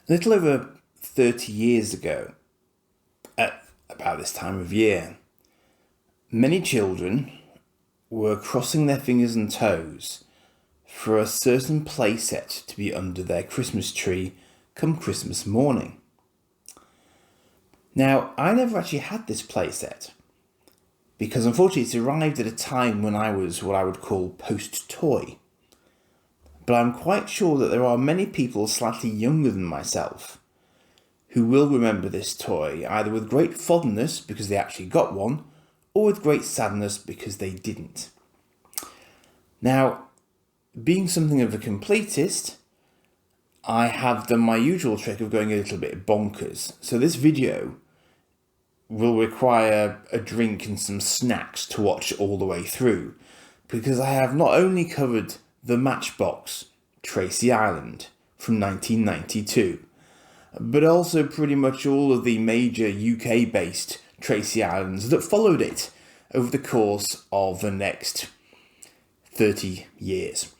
A little over 30 years ago, at about this time of year, many children were crossing their fingers and toes for a certain playset to be under their Christmas tree come Christmas morning. Now, I never actually had this playset because unfortunately it's arrived at a time when I was what I would call post-toy. But I'm quite sure that there are many people slightly younger than myself who will remember this toy either with great fondness because they actually got one, or with great sadness because they didn't. Now, being something of a completist, I have done my usual trick of going a little bit bonkers. So this video will require a drink and some snacks to watch all the way through, because I have not only covered the Matchbox Tracy Island from 1992, but also pretty much all of the major UK-based Tracy Islands that followed it over the course of the next 30 years.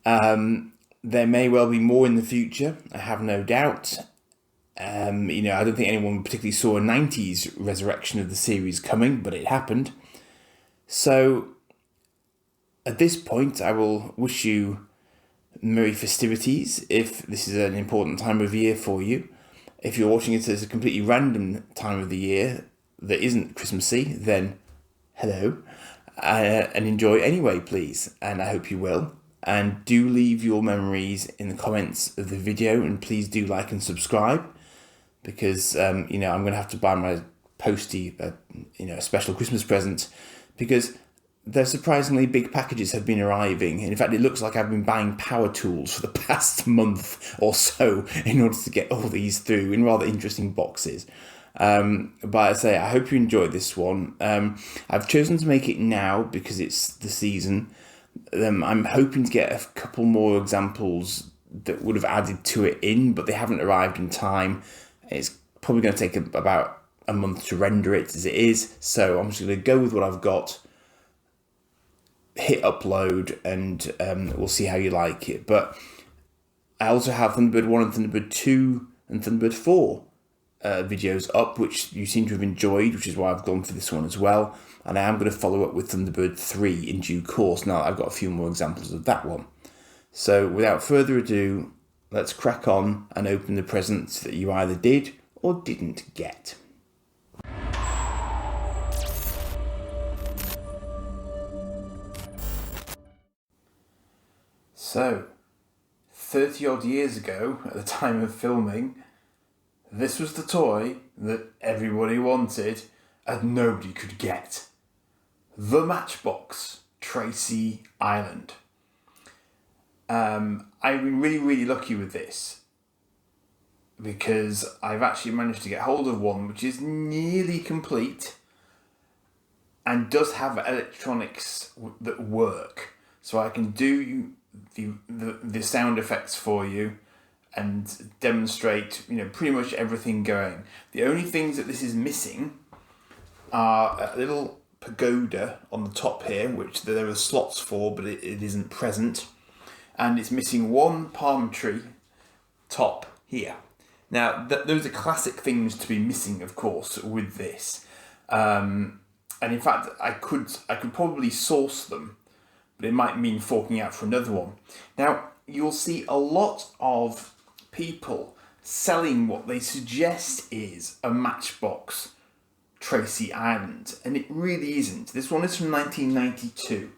There may well be more in the future, I have no doubt. I don't think anyone particularly saw a 90s resurrection of the series coming, but it happened. So, at this point, I will wish you merry festivities if this is an important time of year for you. If you're watching it as a completely random time of the year that isn't Christmassy, then hello, and enjoy anyway, please, and I hope you will. And do leave your memories in the comments of the video, and please do like and subscribe, because I'm going to have to buy my postie a special Christmas present, because their surprisingly big packages have been arriving. In fact, it looks like I've been buying power tools for the past month or so in order to get all these through in rather interesting boxes. But I say, I hope you enjoyed this one. I've chosen to make it now because it's the season. I'm hoping to get a couple more examples that would have added to it but they haven't arrived in time. It's probably going to take about a month to render it as it is, so I'm just going to go with what I've got, hit upload, and we'll see how you like it. But I also have Thunderbird 1 and Thunderbird 2 and Thunderbird 4 videos up, which you seem to have enjoyed, which is why I've gone for this one as well. And I am going to follow up with Thunderbird 3 in due course. Now I've got a few more examples of that one. So without further ado, let's crack on and open the presents that you either did or didn't get. So, 30 odd years ago, at the time of filming, this was the toy that everybody wanted and nobody could get. The Matchbox Tracy Island. I've been really, really lucky with this because I've actually managed to get hold of one which is nearly complete and does have electronics that work. So I can do the sound effects for you and demonstrate pretty much everything going. The only things that this is missing are a little pagoda on the top here, which there are slots for, but it isn't present. And it's missing one palm tree top here. Now, those are classic things to be missing, of course, with this. And in fact, I could probably source them, but it might mean forking out for another one. Now, you'll see a lot of people selling what they suggest is a Matchbox Tracy Island, and it really isn't. This one is from 1992.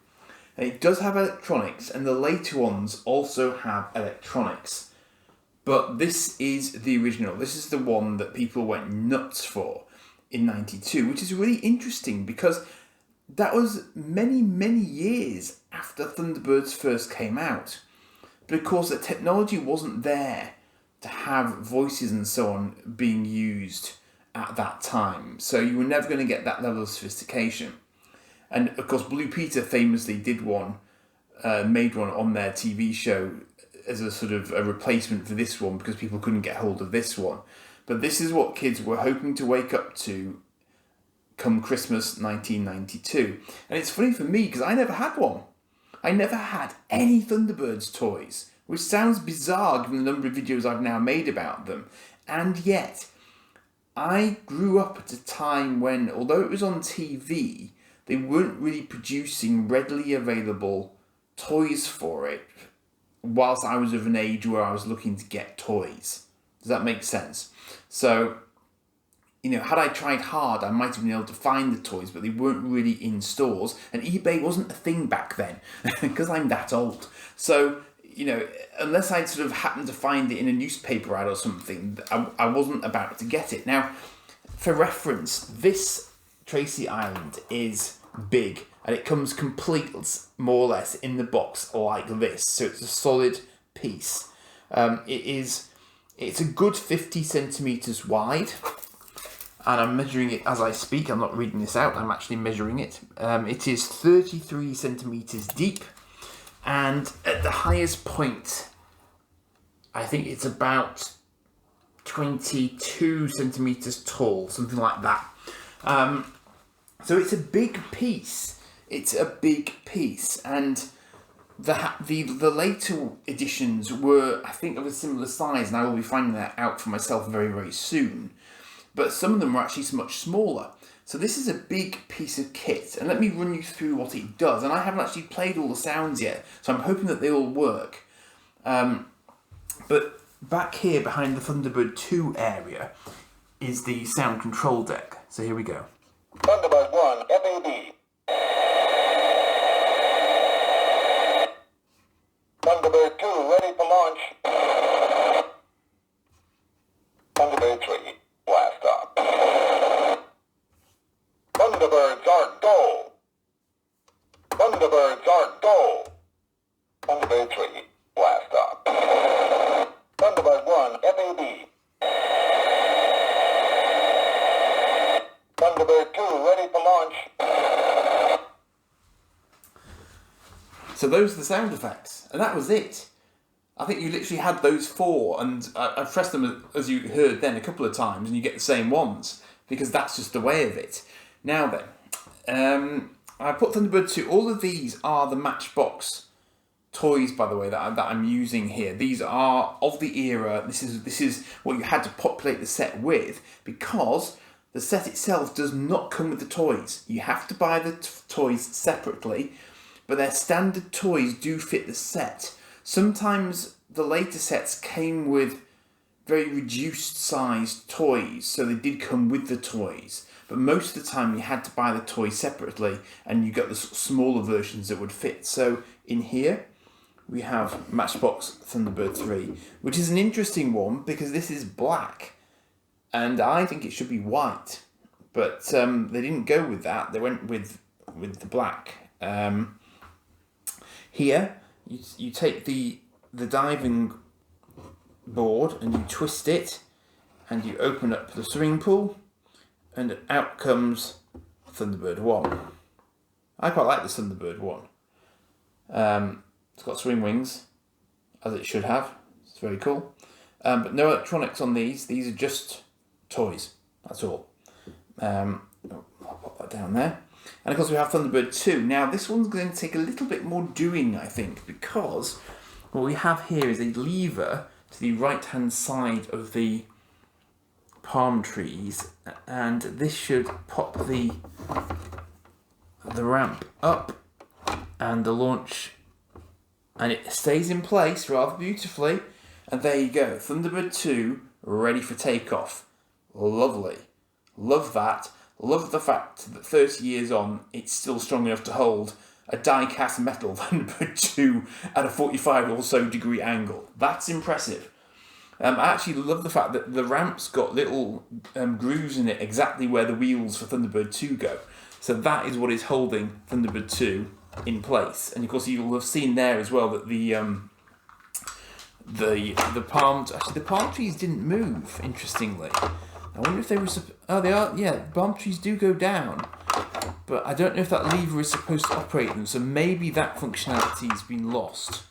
And it does have electronics, and the later ones also have electronics. But this is the original. This is the one that people went nuts for in 92, which is really interesting because that was many, many years after Thunderbirds first came out. But of course, the technology wasn't there to have voices and so on being used at that time. So you were never going to get that level of sophistication. And of course, Blue Peter famously did one, made one on their TV show as a sort of a replacement for this one because people couldn't get hold of this one. But this is what kids were hoping to wake up to come Christmas 1992. And it's funny for me because I never had one. I never had any Thunderbirds toys which sounds bizarre given the number of videos I've now made about them. And yet, I grew up at a time when, although it was on TV, they weren't really producing readily available toys for it, whilst I was of an age where I was looking to get toys. Does that make sense? So, had I tried hard, I might have been able to find the toys, but they weren't really in stores, and eBay wasn't a thing back then, because I'm that old. So, unless I'd sort of happened to find it in a newspaper ad or something, I wasn't about to get it. Now, for reference, this Tracy Island is big, and it comes complete, more or less, in the box like this. So it's a solid piece. It's a good 50 centimetres wide, and I'm measuring it as I speak. I'm not reading this out, I'm actually measuring it. It is 33 centimetres deep, and at the highest point, I think it's about 22 centimetres tall, something like that. So it's a big piece. It's a big piece, and the later editions were, I think, of a similar size, and I will be finding that out for myself very, very soon. But some of them were actually much smaller. So this is a big piece of kit, and let me run you through what it does. And I haven't actually played all the sounds yet, so I'm hoping that they all work. But back here behind the Thunderbird 2 area is the sound control deck. So here we go. Thunderbird 1, FAB. Thunderbird 2, ready for launch. Thunderbird 3, blast off. Thunderbirds are go. Thunderbirds are go. Thunderbird 3, blast off. Thunderbird 1, FAB. Thunderbird 2, ready for launch. So those are the sound effects, and that was it. I think you literally had those four, and I pressed them, as you heard then, a couple of times, and you get the same ones, because that's just the way of it. Now then, I put Thunderbird 2, all of these are the Matchbox toys, by the way, that I'm using here. These are of the era. This is what you had to populate the set with, because the set itself does not come with the toys. You have to buy the toys separately, but their standard toys do fit the set. Sometimes the later sets came with very reduced sized toys, so they did come with the toys. But most of the time you had to buy the toys separately, and you got the smaller versions that would fit. So in here we have Matchbox Thunderbird 3, which is an interesting one because this is black, and I think it should be white. But they didn't go with that. They went with the black. Here, you take the diving board and you twist it, and you open up the swimming pool, and out comes Thunderbird 1. I quite like this Thunderbird 1. It's got swing wings, as it should have. It's very cool. But no electronics on these. These are just toys. That's all. I'll pop that down there. And of course we have Thunderbird 2. Now this one's going to take a little bit more doing, I think, because what we have here is a lever to the right hand side of the palm trees, and this should pop the ramp up and the launch, and it stays in place rather beautifully, and there you go, Thunderbird 2 ready for takeoff. Lovely. Love that. Love the fact that 30 years on, it's still strong enough to hold a die-cast metal Thunderbird 2 at a 45 or so degree angle. That's impressive. I actually love the fact that the ramp's got little grooves in it exactly where the wheels for Thunderbird 2 go. So that is what is holding Thunderbird 2 in place. And of course you'll have seen there as well that the palm trees didn't move, interestingly. I wonder if they were... they are, yeah, palm trees do go down. But I don't know if that lever is supposed to operate them, so maybe that functionality has been lost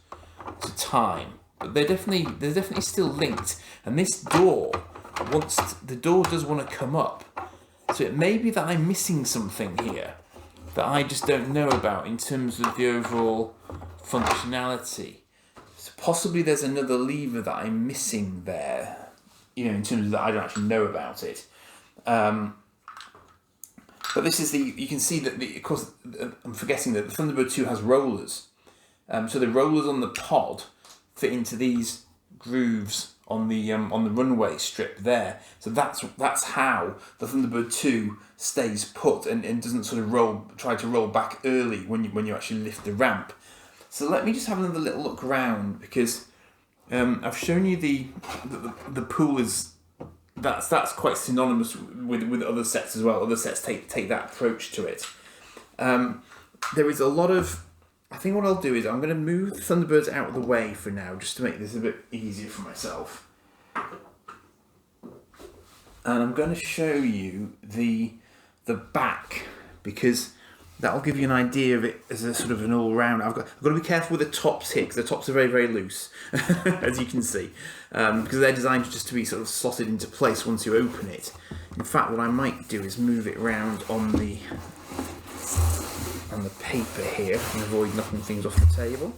to time. But they're definitely still linked. And this door, the door does want to come up. So it may be that I'm missing something here that I just don't know about in terms of the overall functionality. So possibly there's another lever that I'm missing there, in terms of that I don't actually know about it. But this is you can see that, of course, I'm forgetting that the Thunderbird 2 has rollers. So the rollers on the pod fit into these grooves on the runway strip there. So that's how the Thunderbird 2 stays put and doesn't sort of try to roll back early when you actually lift the ramp. So let me just have another little look around, because I've shown you the pool is that's quite synonymous with other sets as well. Other sets take that approach to it. There is a lot of. I think what I'll do is I'm going to move the Thunderbirds out of the way for now, just to make this a bit easier for myself. And I'm going to show you the back, because that'll give you an idea of it as a sort of an all-round. I've got to be careful with the tops here, because the tops are very, very loose, as you can see, because they're designed just to be sort of slotted into place once you open it. In fact, what I might do is move it around on the paper here and avoid knocking things off the table.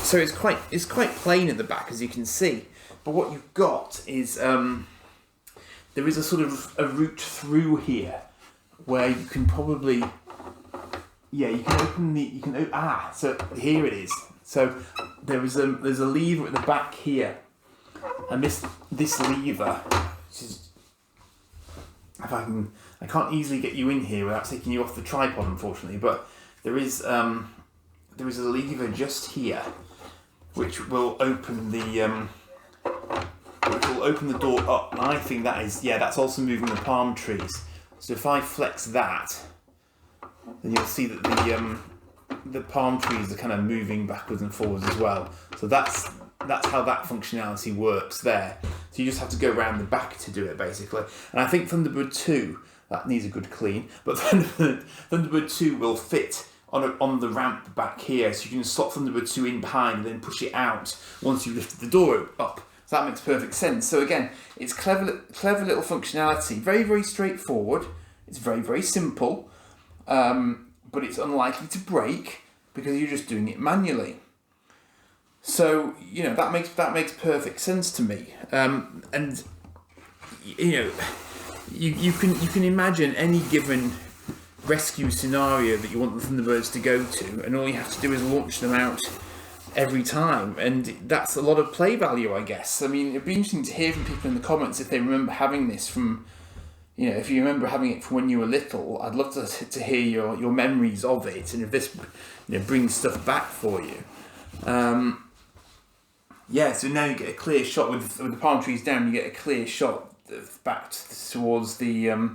So it's quite plain at the back, as you can see, but what you've got is there is a sort of a route through here where you can probably so here it is. So there's a lever at the back here, and this lever, which is, I can't easily get you in here without taking you off the tripod, unfortunately, but there is a lever just here which will open the door up, and I think that's also moving the palm trees. So if I flex that, then you'll see that the palm trees are kind of moving backwards and forwards as well. So that's how that functionality works there. So you just have to go around the back to do it, basically. And I think Thunderbird 2, that needs a good clean, but Thunderbird 2 will fit on the ramp back here, so you can slot Thunderbird 2 in behind and then push it out once you've lifted the door up. So that makes perfect sense. So again, it's clever little functionality, very, very straightforward. It's very, very simple, but it's unlikely to break because you're just doing it manually. So that makes perfect sense to me. And you can imagine any given rescue scenario that you want the Thunderbirds to go to, and all you have to do is launch them out every time, and that's a lot of play value, I guess. I mean, it'd be interesting to hear from people in the comments if they remember having this from, if you remember having it from when you were little. I'd love to hear your memories of it, and if this brings stuff back for you. So now you get a clear shot with the palm trees down. You get a clear shot back towards the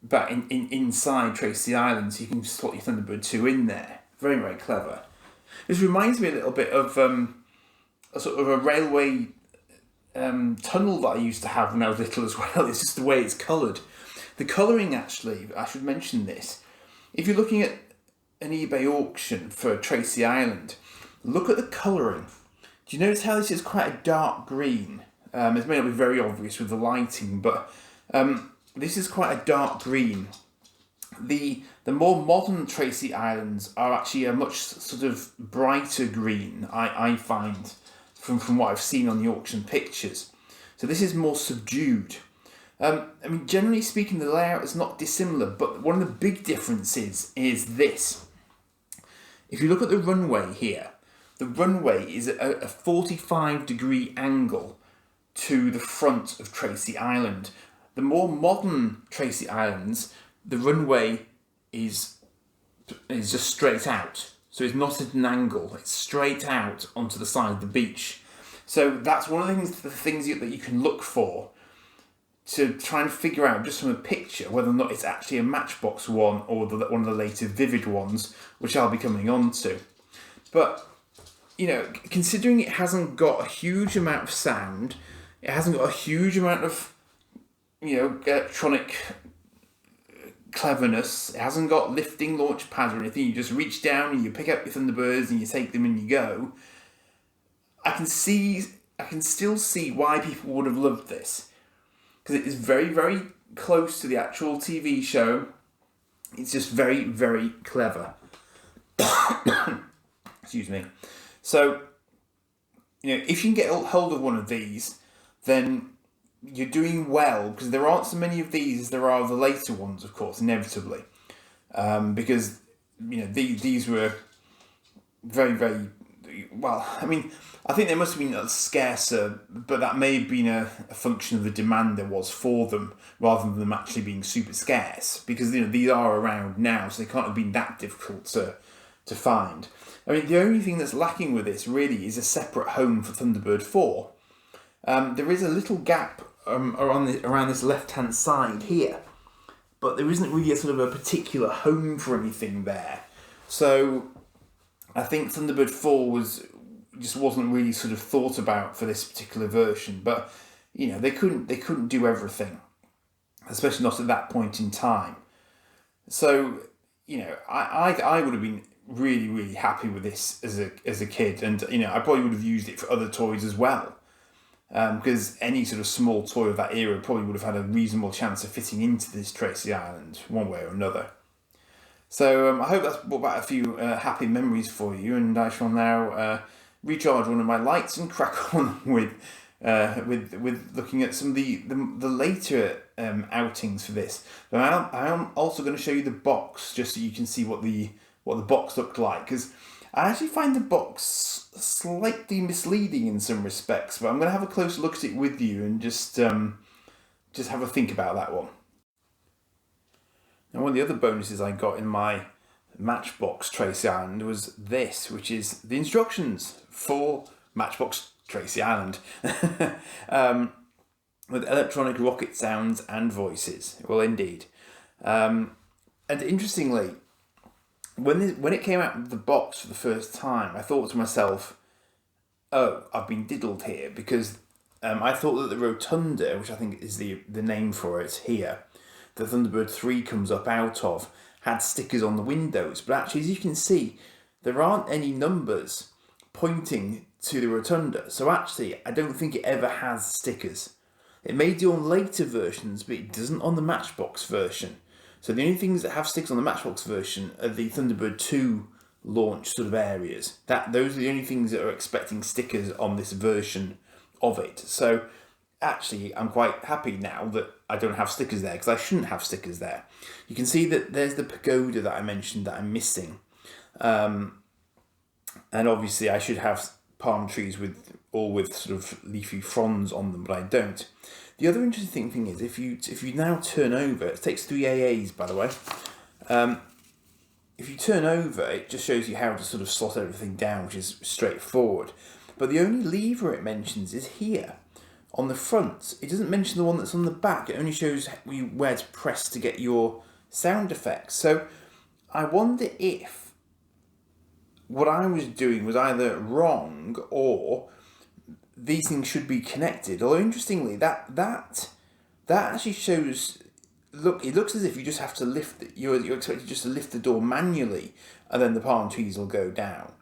back inside Tracy Islands. So you can slot your Thunderbird 2 in there. Very, very clever. This reminds me a little bit of a sort of a railway tunnel that I used to have when I was little as well. It's just the way it's coloured. The colouring, actually, I should mention this. If you're looking at an eBay auction for Tracy Island, look at the colouring. Do you notice how this is quite a dark green? It may not be very obvious with the lighting, but this is quite a dark green. The more modern Tracy Islands are actually a much sort of brighter green, I find, from what I've seen on the auction pictures. So this is more subdued. Generally speaking, the layout is not dissimilar, but one of the big differences is this. If you look at the runway here, the runway is at a 45-degree angle to the front of Tracy Island. The more modern Tracy Islands, the runway is just straight out. So it's not at an angle, it's straight out onto the side of the beach. So that's one of the things that you can look for to try and figure out just from a picture whether or not it's actually a Matchbox one or one of the later Vivid ones, which I'll be coming on to. But, considering it hasn't got a huge amount of sound, it hasn't got a huge amount of, electronic cleverness, it hasn't got lifting launch pads or anything, you just reach down and you pick up your Thunderbirds and you take them and you go. I can still see why people would have loved this, because it is very, very close to the actual TV show. It's just very, very clever. Excuse Excuse me. So, if you can get hold of one of these, then you're doing well, because there aren't so many of these as there are the later ones, of course, inevitably. Because, these were very, very, well, I mean, I think they must have been scarcer, but that may have been a function of the demand there was for them, rather than them actually being super scarce, because, these are around now, so they can't have been that difficult to find. I mean, the only thing that's lacking with this really is a separate home for Thunderbird 4. There is a little gap around this left-hand side here, but there isn't really a sort of a particular home for anything there. So I think Thunderbird 4 just wasn't really sort of thought about for this particular version. But they couldn't do everything, especially not at that point in time. So I would have been really, really happy with this as a kid, and I probably would have used it for other toys as well. Because any sort of small toy of that era probably would have had a reasonable chance of fitting into this Tracy Island one way or another. So I hope that's brought back a few happy memories for you, and I shall now recharge one of my lights and crack on with looking at some of the later outings for this. But I am also going to show you the box, just so you can see what the box looked like, because I actually find the box slightly misleading in some respects, but I'm going to have a closer look at it with you and just have a think about that one. Now, one of the other bonuses I got in my Matchbox Tracy Island was this, which is the instructions for Matchbox Tracy Island. With electronic rocket sounds and voices. Well, indeed. And interestingly, when it came out of the box for the first time, I thought to myself, oh, I've been diddled here, because I thought that the rotunda, which I think is the name for it here, that Thunderbird 3 comes up out of, had stickers on the windows. But actually, as you can see, there aren't any numbers pointing to the rotunda. So actually, I don't think it ever has stickers. It may do on later versions, but it doesn't on the Matchbox version. So the only things that have stickers on the Matchbox version are the Thunderbird 2 launch sort of areas. Those are the only things that are expecting stickers on this version of it. So actually, I'm quite happy now that I don't have stickers there, because I shouldn't have stickers there. You can see that there's the pagoda that I mentioned that I'm missing. And obviously I should have palm trees with sort of leafy fronds on them, but I don't. The other interesting thing is, if you now turn over, it takes 3 AAs, by the way. If you turn over, it just shows you how to sort of slot everything down, which is straightforward. But the only lever it mentions is here on the front. It doesn't mention the one that's on the back. It only shows you where to press to get your sound effects. So I wonder if what I was doing was either wrong, or these things should be connected. Although interestingly, that actually shows. Look, it looks as if you just have to lift. You're expected just to lift the door manually, and then the palm trees will go down.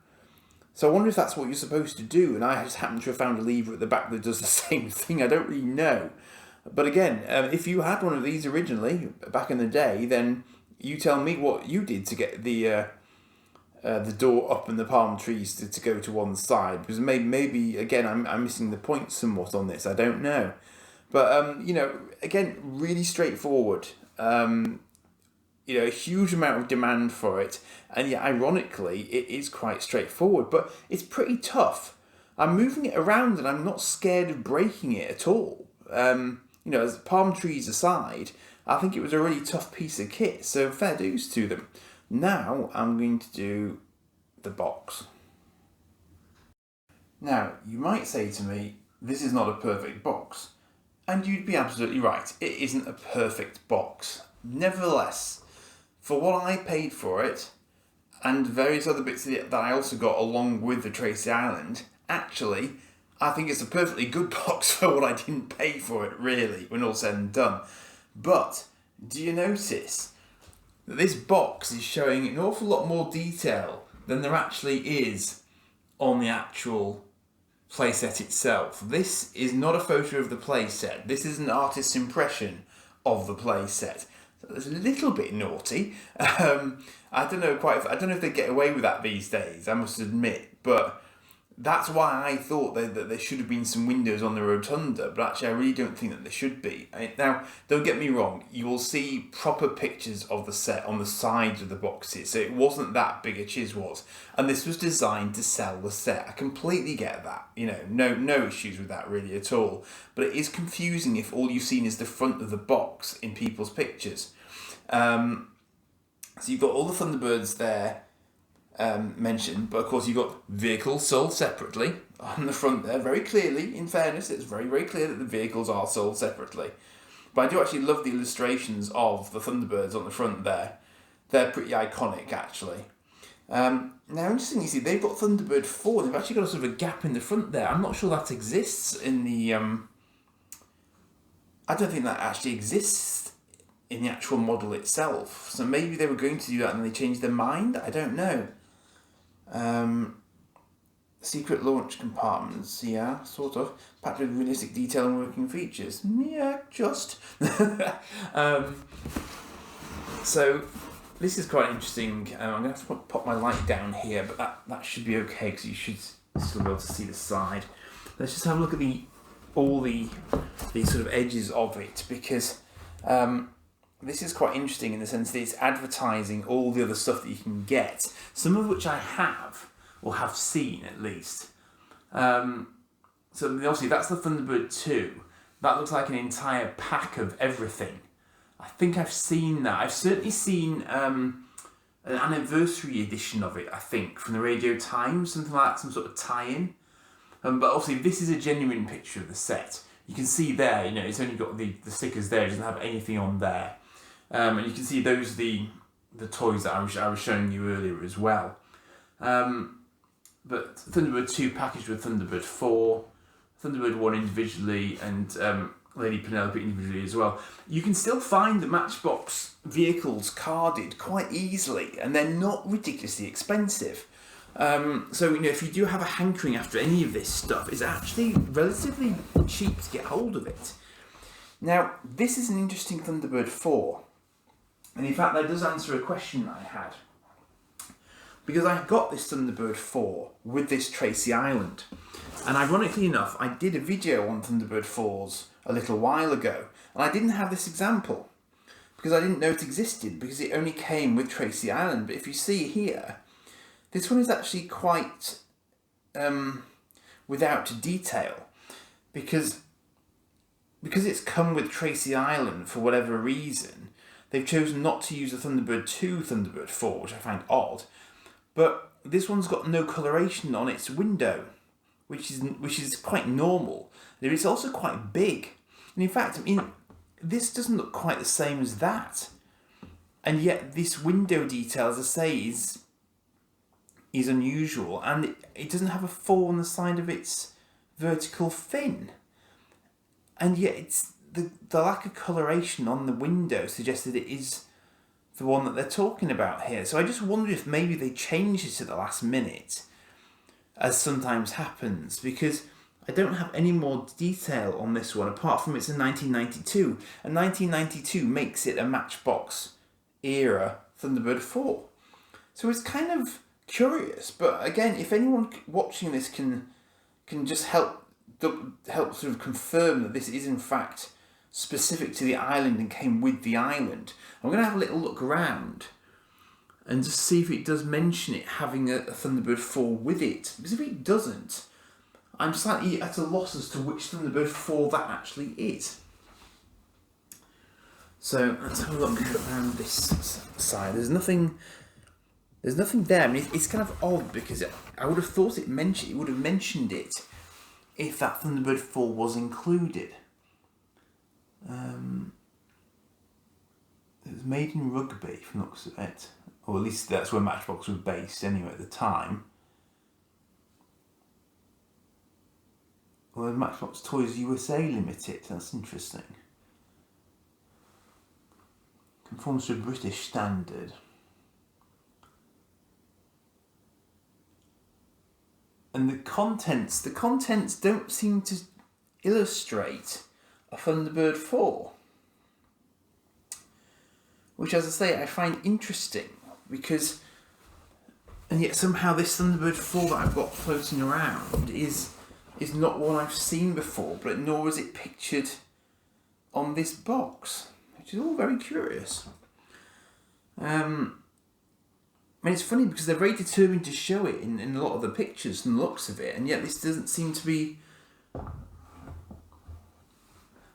So I wonder if that's what you're supposed to do. And I just happen to have found a lever at the back that does the same thing. I don't really know. But again, if you had one of these originally back in the day, then you tell me what you did to get the door up and the palm trees to go to one side, because maybe again I'm missing the point somewhat on this. I don't know, but again, really straightforward. A huge amount of demand for it, and yet ironically it is quite straightforward, but it's pretty tough. I'm moving it around and I'm not scared of breaking it at all. As palm trees aside, I think it was a really tough piece of kit, so fair dues to them. Now I'm going to do the box. Now, you might say to me, this is not a perfect box. And you'd be absolutely right, it isn't a perfect box. Nevertheless, for what I paid for it, and various other bits of it that I also got along with the Tracy Island, actually, I think it's a perfectly good box for what I didn't pay for it, really, when all's said and done. But, do you notice that this box is showing an awful lot more detail than there actually is on the actual playset itself? This is not a photo of the playset. This is an artist's impression of the playset. It's a little bit naughty. I don't know if they get away with that these days, I must admit, but that's why I thought that there should have been some windows on the rotunda, but actually I really don't think that there should be. Now, don't get me wrong, you will see proper pictures of the set on the sides of the boxes, so it wasn't that big a chiz was, and this was designed to sell the set. I completely get that, no issues with that really at all, but it is confusing if all you've seen is the front of the box in people's pictures. So you've got all the Thunderbirds there, mentioned, but of course you've got vehicles sold separately on the front there, very clearly. In fairness, it's very, very clear that the vehicles are sold separately. But I do actually love the illustrations of the Thunderbirds on the front there. They're pretty iconic, actually. Now, interestingly, you see, they've got Thunderbird 4. They've actually got a sort of a gap in the front there. I'm not sure that exists in the... I don't think that actually exists in the actual model itself. So maybe they were going to do that and they changed their mind. I don't know. Secret launch compartments, yeah, sort of. Packed with realistic detail and working features. Yeah, just. So, this is quite interesting. I'm going to have to pop my light down here, but that should be okay because you should still be able to see the side. Let's just have a look at all the sort of edges of it, because this is quite interesting in the sense that it's advertising all the other stuff that you can get, some of which I have, or have seen at least. So obviously that's the Thunderbird 2. That looks like an entire pack of everything. I think I've seen that. I've certainly seen an anniversary edition of it, I think, from the Radio Times, something like that, some sort of tie-in. But obviously this is a genuine picture of the set. You can see there, it's only got the stickers there, it doesn't have anything on there. And you can see those are the toys that I was showing you earlier as well. But Thunderbird 2 packaged with Thunderbird 4, Thunderbird 1 individually, and Lady Penelope individually as well. You can still find the Matchbox vehicles carded quite easily, and they're not ridiculously expensive. So, if you do have a hankering after any of this stuff, it's actually relatively cheap to get hold of it. Now, this is an interesting Thunderbird 4. And in fact, that does answer a question that I had. Because I got this Thunderbird 4 with this Tracy Island. And ironically enough, I did a video on Thunderbird 4s a little while ago. And I didn't have this example. Because I didn't know it existed. Because it only came with Tracy Island. But if you see here, this one is actually quite without detail. Because it's come with Tracy Island for whatever reason, they've chosen not to use the Thunderbird 2 Thunderbird 4, which I find odd. But this one's got no coloration on its window, which is quite normal. And it's also quite big. And in fact, this doesn't look quite the same as that. And yet this window detail, as I say, is unusual. And it doesn't have a 4 on the side of its vertical fin. And yet it's the lack of coloration on the window suggests that it is the one that they're talking about here. So I just wonder if maybe they changed it at the last minute, as sometimes happens, because I don't have any more detail on this one apart from it's a 1992, and 1992 makes it a Matchbox era Thunderbird 4. So it's kind of curious, but again, if anyone watching this can just help sort of confirm that this is in fact specific to the island and came with the island, I'm going to have a little look around and just see if it does mention it having a Thunderbird 4 with it. Because if it doesn't, I'm slightly at a loss as to which Thunderbird 4 that actually is. So let's have a look around this side. There's nothing there. I mean, it's kind of odd because I would have thought it would have mentioned it if that Thunderbird 4 was included. It was made in Rugby, from the looks of it. Or at least that's where Matchbox was based anyway at the time. Well, Matchbox Toys USA Limited, that's interesting. Conforms to a British standard. And the contents don't seem to illustrate a Thunderbird 4. which, as I say, I find interesting because, and yet somehow this Thunderbird 4 that I've got floating around is not one I've seen before, but nor is it pictured on this box, which is all very curious. I mean, it's funny because they're very determined to show it in a lot of the pictures and looks of it, and yet this doesn't seem to be.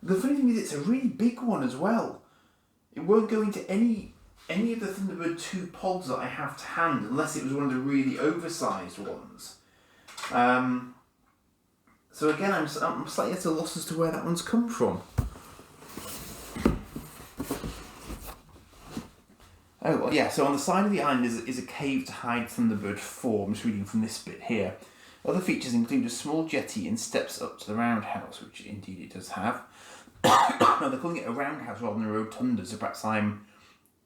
The funny thing is, it's a really big one as well. It won't go into any of the Thunderbird 2 pods that I have to hand, unless it was one of the really oversized ones. So again, I'm slightly at a loss as to where that one's come from. Oh, well, yeah, so on the side of the island is a cave to hide Thunderbird 4. I'm just reading from this bit here. Other features include a small jetty and steps up to the roundhouse, which indeed it does have. Now, they're calling it a roundhouse rather than a rotunda, so perhaps I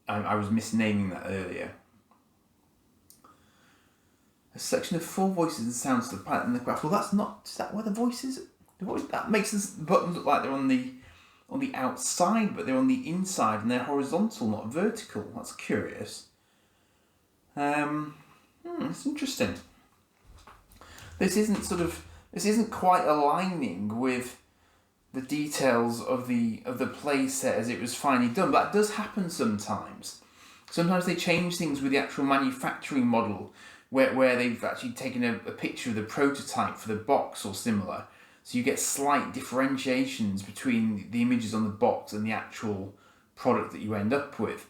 was misnaming that earlier. A section of 4 voices and sounds to the pilot in the graph. Well, that's not... Is that where the voices... That makes the buttons look like they're on the outside, but they're on the inside and they're horizontal, not vertical. That's curious. It's interesting. This isn't quite aligning with the details of the playset as it was finally done. But that does happen sometimes. Sometimes they change things with the actual manufacturing model, where they've actually taken a picture of the prototype for the box or similar. So you get slight differentiations between the images on the box and the actual product that you end up with.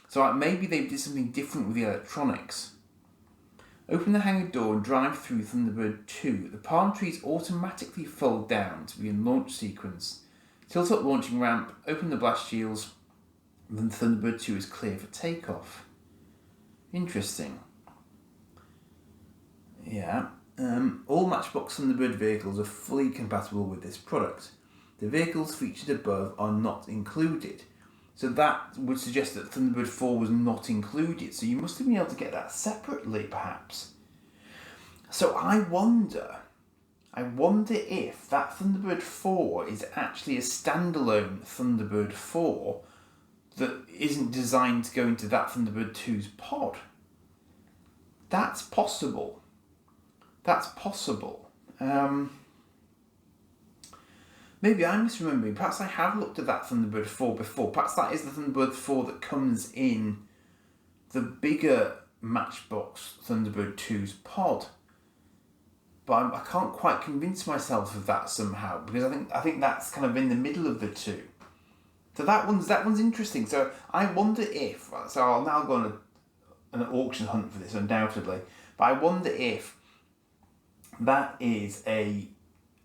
So maybe they did something different with the electronics. Open the hangar door and drive through Thunderbird 2. The palm trees automatically fold down to begin launch sequence. Tilt up launching ramp, open the blast shields, and then Thunderbird 2 is clear for takeoff. Interesting. Yeah. All Matchbox Thunderbird vehicles are fully compatible with this product. The vehicles featured above are not included. So that would suggest that Thunderbird 4 was not included. So you must have been able to get that separately, perhaps. So I wonder if that Thunderbird 4 is actually a standalone Thunderbird 4 that isn't designed to go into that Thunderbird 2's pod. That's possible. Maybe I'm misremembering. Perhaps I have looked at that Thunderbird 4 before. Perhaps that is the Thunderbird 4 that comes in the bigger Matchbox Thunderbird 2's pod. But I can't quite convince myself of that somehow, because I think that's kind of in the middle of the two. So that one's interesting. So I wonder if... So I'll now go on an auction hunt for this, undoubtedly. But I wonder if that is a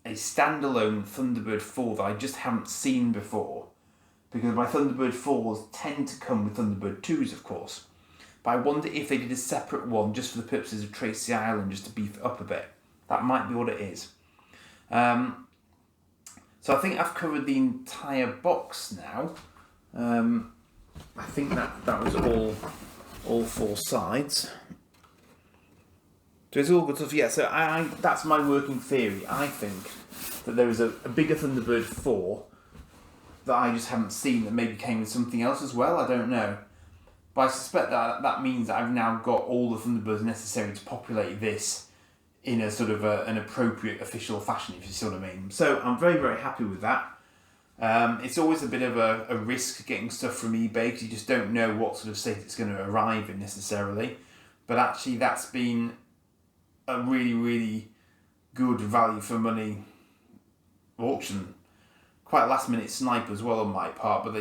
standalone Thunderbird 4 that I just haven't seen before, because my Thunderbird 4s tend to come with Thunderbird 2s, of course. But I wonder if they did a separate one just for the purposes of Tracy Island, just to beef it up a bit. That might be what it is. So I think I've covered the entire box now. I think that was all 4 sides. So it's all good stuff. Yeah, so that's my working theory. I think that there is a bigger Thunderbird 4 that I just haven't seen, that maybe came with something else as well. I don't know. But I suspect that means that I've now got all the Thunderbirds necessary to populate this in a sort of an appropriate official fashion, if you see what I mean. So I'm very, very happy with that. It's always a bit of a risk getting stuff from eBay, because you just don't know what sort of state it's going to arrive in necessarily. But actually that's been a really, really good value for money auction. Quite a last minute snipe as well on my part, but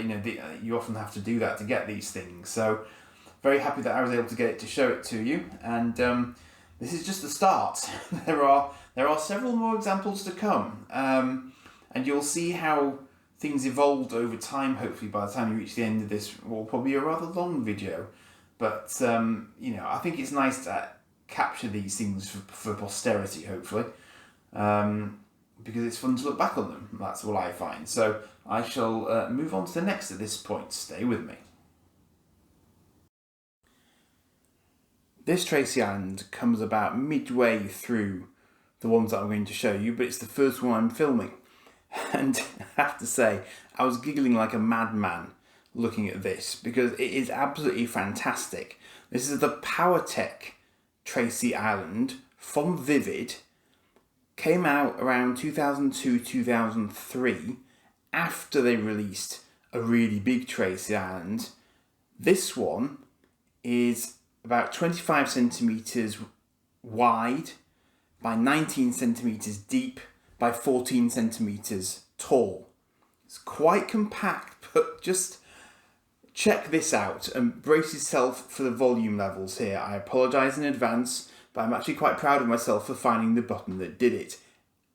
you often have to do that to get these things. So very happy that I was able to get it to show it to you, and this is just the start. There are several more examples to come, and you'll see how things evolved over time. Hopefully by the time you reach the end of this, will probably be a rather long video, but I think it's nice to capture these things for posterity, hopefully, because it's fun to look back on them. That's what I find. So I shall move on to the next at this point. Stay with me. This Tracy Island comes about midway through the ones that I'm going to show you, but it's the first one I'm filming. And I have to say, I was giggling like a madman looking at this because it is absolutely fantastic. This is the Powertech Tracy Island from Vivid. Came out around 2002-2003 after they released a really big Tracy Island. This one is about 25 centimeters wide by 19 centimeters deep by 14 centimeters tall. It's quite compact, but just check this out and brace yourself for the volume levels here. I apologise in advance, but I'm actually quite proud of myself for finding the button that did it.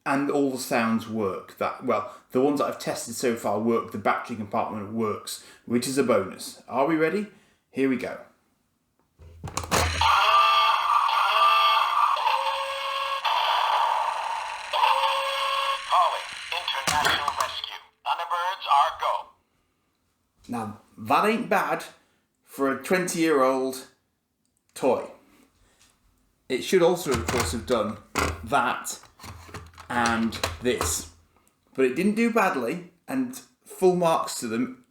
And all the sounds work. The ones that I've tested so far work. The battery compartment works, which is a bonus. Are we ready? Here we go. Calling International Rescue. Thunderbirds are go. Now, that ain't bad for a 20-year-old toy. It should also, of course, have done that and this. But it didn't do badly, and full marks to them.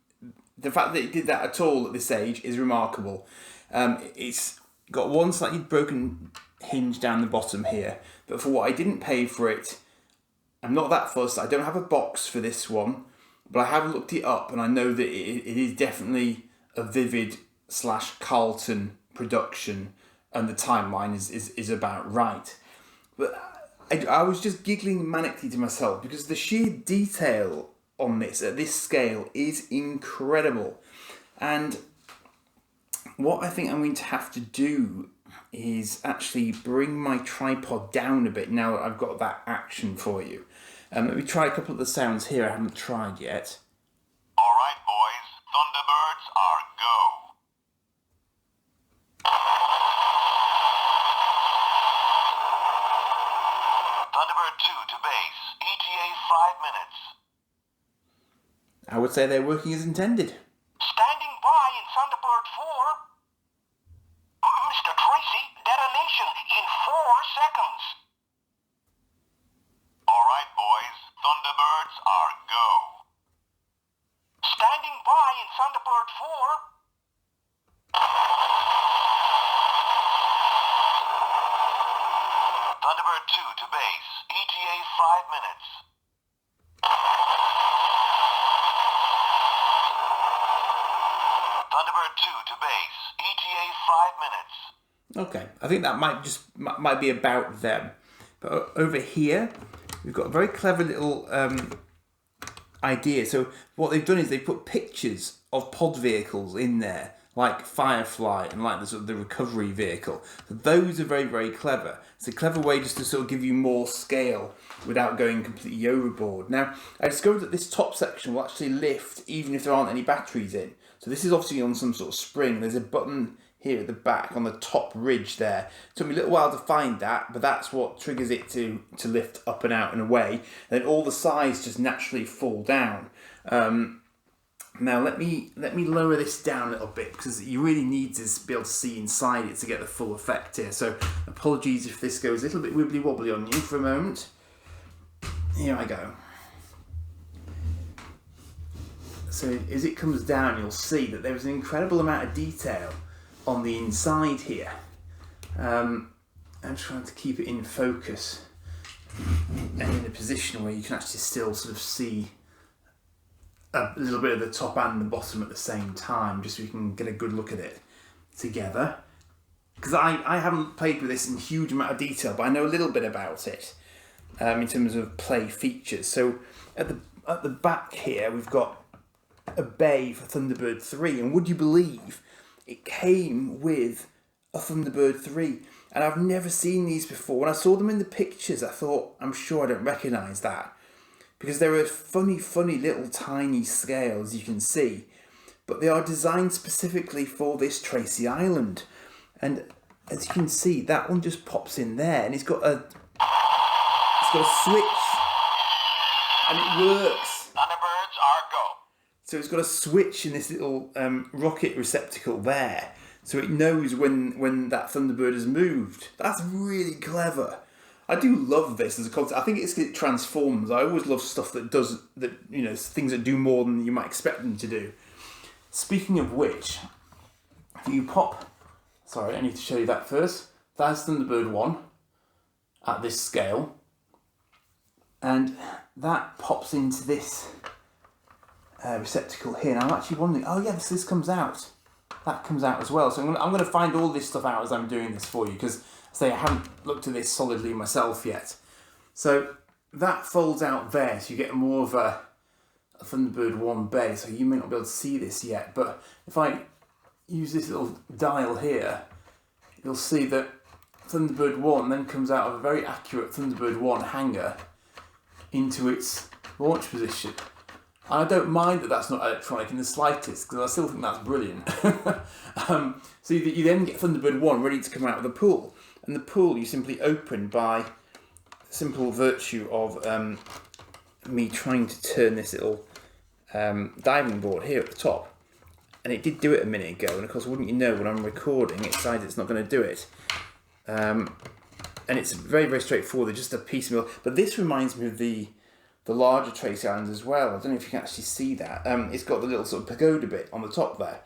The fact that it did that at all at this age is remarkable. It's got one slightly broken hinge down the bottom here, but for what I didn't pay for it, I'm not that fussed. I don't have a box for this one, but I have looked it up and I know that it is definitely a Vivid / Carlton production, and the timeline is about right. But I was just giggling manically to myself because the sheer detail on this at this scale is incredible. And what I think I'm going to have to do is actually bring my tripod down a bit now that I've got that action for you. Let me try a couple of the sounds here I haven't tried yet. All right, boys. Thunderbirds are go. Thunderbird 2 to base. ETA 5 minutes. I would say they're working as intended. Standing by in Thunderbird 4. Mr. Tracy, detonation in 4 seconds. All right, boys. Thunderbirds are go. Standing by in Thunderbird 4. Thunderbird 2 to base. ETA 5 minutes. Thunderbird 2 to base. ETA 5 minutes. Okay, I think that might be about them. But over here, we've got a very clever little idea. So what they've done is they put pictures of pod vehicles in there, like Firefly and like the recovery vehicle. So those are very, very clever. It's a clever way just to sort of give you more scale without going completely overboard. Now, I discovered that this top section will actually lift even if there aren't any batteries in. So this is obviously on some sort of spring. There's a button here at the back on the top ridge there. It took me a little while to find that, but that's what triggers it to lift up and out and away. And then all the sides just naturally fall down. Now let me lower this down a little bit because you really need to be able to see inside it to get the full effect here. So apologies if this goes a little bit wibbly wobbly on you for a moment. Here I go. So as it comes down, you'll see that there's an incredible amount of detail on the inside here. I'm trying to keep it in focus and in a position where you can actually still sort of see a little bit of the top and the bottom at the same time, just so you can get a good look at it together. Because I haven't played with this in a huge amount of detail, but I know a little bit about it in terms of play features. So at the back here, we've got a bay for Thunderbird 3, and would you believe it came with a Thunderbird 3, and I've never seen these before. When I saw them in the pictures, I thought, I'm sure I don't recognise that, because they're a funny little tiny scale, as you can see, but they are designed specifically for this Tracy Island. And as you can see, that one just pops in there, and it's got a switch, and it works. Thunderbirds are go. So it's got a switch in this little rocket receptacle there, so it knows when that Thunderbird has moved. That's really clever. I do love this as a concept. I think it transforms. I always love stuff that does that. You know, things that do more than you might expect them to do. Speaking of which, if you pop... Sorry, I need to show you that first. That's Thunderbird 1 at this scale. And that pops into this receptacle here. And I'm actually wondering, oh yeah, this comes out. That comes out as well. So I'm going to find all this stuff out as I'm doing this for you, because I haven't looked at this solidly myself yet. So that folds out there, so you get more of a Thunderbird 1 bay. So you may not be able to see this yet, but if I use this little dial here, you'll see that Thunderbird 1 then comes out of a very accurate Thunderbird 1 hanger into its launch position. And I don't mind that that's not electronic in the slightest, because I still think that's brilliant. So you then get Thunderbird 1 ready to come out of the pool. And the pool you simply open by simple virtue of me trying to turn this little diving board here at the top. And it did do it a minute ago, and of course, wouldn't you know, when I'm recording, it decides it's not going to do it. And it's very, very straightforward, just a piecemeal. But this reminds me of the larger Tracy Islands as well. I don't know if you can actually see that. It's got the little sort of pagoda bit on the top there,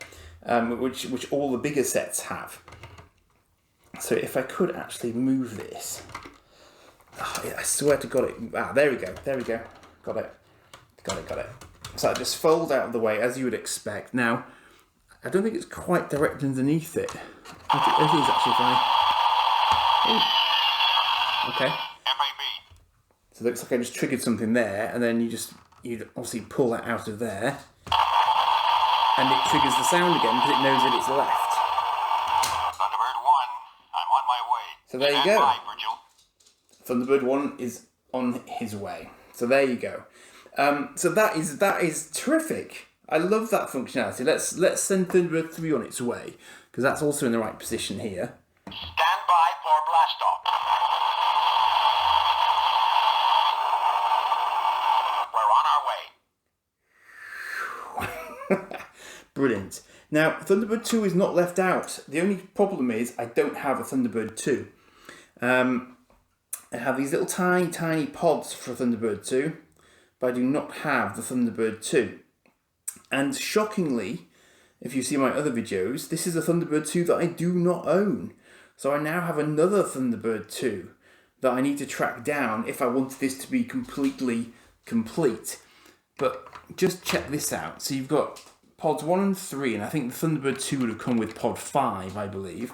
which all the bigger sets have. So if I could actually move this, I swear to God, there we go, got it. So I just fold out of the way as you would expect. Now, I don't think it's quite direct underneath it. It is actually fine. Okay. FAB. So it looks like I just triggered something there, and then you'd obviously pull that out of there, and it triggers the sound again because it knows that it's left. Thunderbird 1, I'm on my way. So there you Stand go. by, Virgil. Thunderbird 1 is on his way. So there you go. So that is terrific. I love that functionality. Let's send Thunderbird 3 on its way, because that's also in the right position here. Stand by for blast off. We're on our way. Brilliant. Now, Thunderbird 2 is not left out. The only problem is I don't have a Thunderbird 2. I have these little tiny pods for Thunderbird 2, but I do not have the Thunderbird 2. And shockingly, if you see my other videos, this is a Thunderbird 2 that I do not own. So I now have another Thunderbird 2 that I need to track down if I wanted this to be completely complete. But just check this out. So you've got pods 1 and 3, and I think the Thunderbird 2 would have come with pod 5, I believe.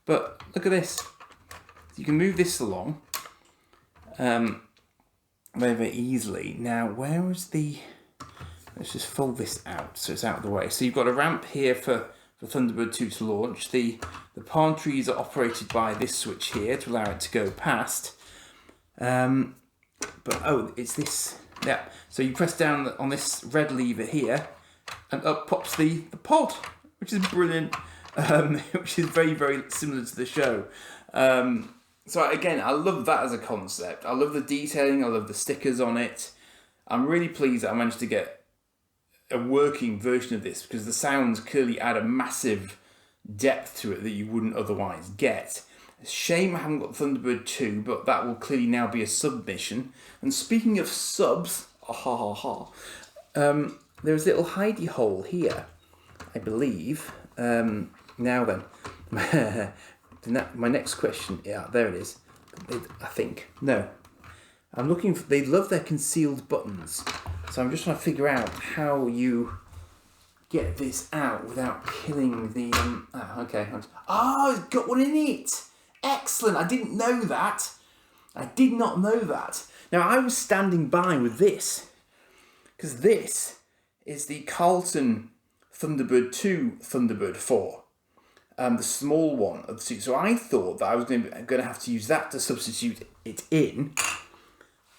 But look at this. You can move this along very, very easily. Now, where is the... Let's just fold this out so it's out of the way. So you've got a ramp here for Thunderbird 2 to launch. The palm trees are operated by this switch here to allow it to go past. It's this. Yeah. So you press down on this red lever here, and up pops the pod, which is brilliant. Which is very, very similar to the show. So again, I love that as a concept. I love the detailing. I love the stickers on it. I'm really pleased that I managed to get a working version of this, because the sounds clearly add a massive depth to it that you wouldn't otherwise get. It's a shame I haven't got Thunderbird 2, but that will clearly now be a submission. And speaking of subs, there's a little hidey hole here, I believe. Now then, my next question, yeah, there it is. I think, no. I'm looking for, they love their concealed buttons. So I'm just trying to figure out how you get this out without killing the, okay. Oh, it's got one in it. Excellent. I didn't know that. I did not know that. Now, I was standing by with this, because this is the Carlton Thunderbird 2 Thunderbird 4. The small one of the two. So I thought that I was going to have to use that to substitute it in.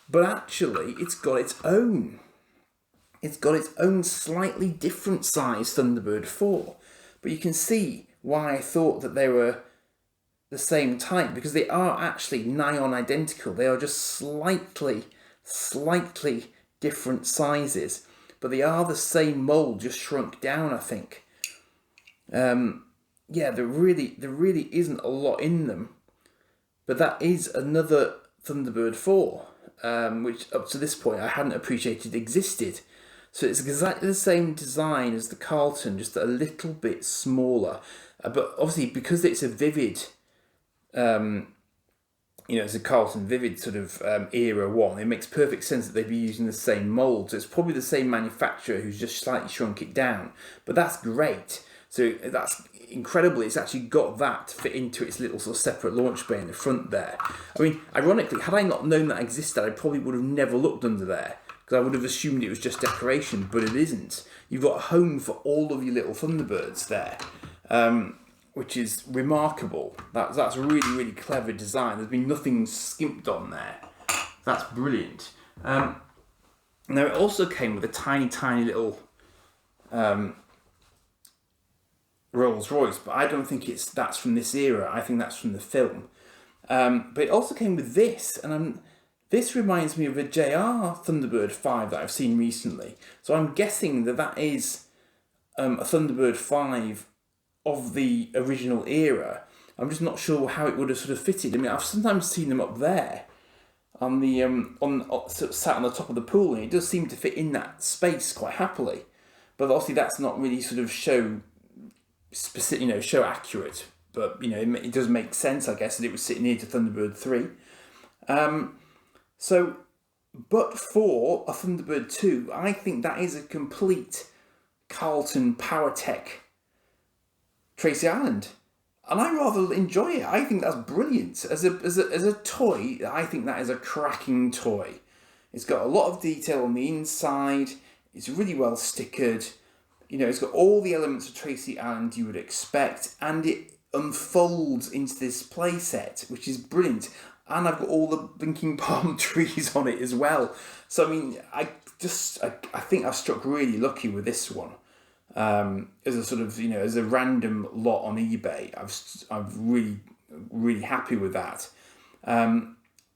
But actually, it's got its own. It's got its own slightly different size Thunderbird 4. But you can see why I thought that they were the same type, because they are actually nigh on identical. They are just slightly different sizes. But they are the same mould, just shrunk down, I think. Yeah, there really isn't a lot in them. But that is another Thunderbird 4. Which up to this point I hadn't appreciated existed. So it's exactly the same design as the Carlton, just a little bit smaller. But obviously, because it's a Vivid, it's a Carlton Vivid sort of era one, it makes perfect sense that they'd be using the same mould. So it's probably the same manufacturer who's just slightly shrunk it down. But that's great. So that's incredible. It's actually got that to fit into its little sort of separate launch bay in the front there. I mean, ironically, had I not known that existed, I probably would have never looked under there, because I would have assumed it was just decoration, but it isn't. You've got a home for all of your little Thunderbirds there, which is remarkable. That's a really, really clever design. There's been nothing skimped on there. That's brilliant. Now, it also came with a tiny, tiny little Rolls Royce, but I don't think that's from this era. I think that's from the film. But it also came with this, and this reminds me of a JR Thunderbird 5 that I've seen recently. So I'm guessing that is a Thunderbird 5 of the original era. I'm just not sure how it would have sort of fitted. I mean, I've sometimes seen them up there on the sort of sat on the top of the pool, and it does seem to fit in that space quite happily. But obviously, that's not really sort of show specific, show accurate. But it does make sense, I guess, that it was sitting near to Thunderbird 3. But for a Thunderbird 2, I think that is a complete Carlton Powertech Tracy Island, and I rather enjoy it. I think that's brilliant as a toy. I think that is a cracking toy. It's got a lot of detail on the inside. It's really well stickered. It's got all the elements of Tracy Island you would expect, and it unfolds into this playset, which is brilliant. And I've got all the blinking palm trees on it as well. So I mean, I think I've struck really lucky with this one. As a sort of as a random lot on eBay, I'm really, really happy with that.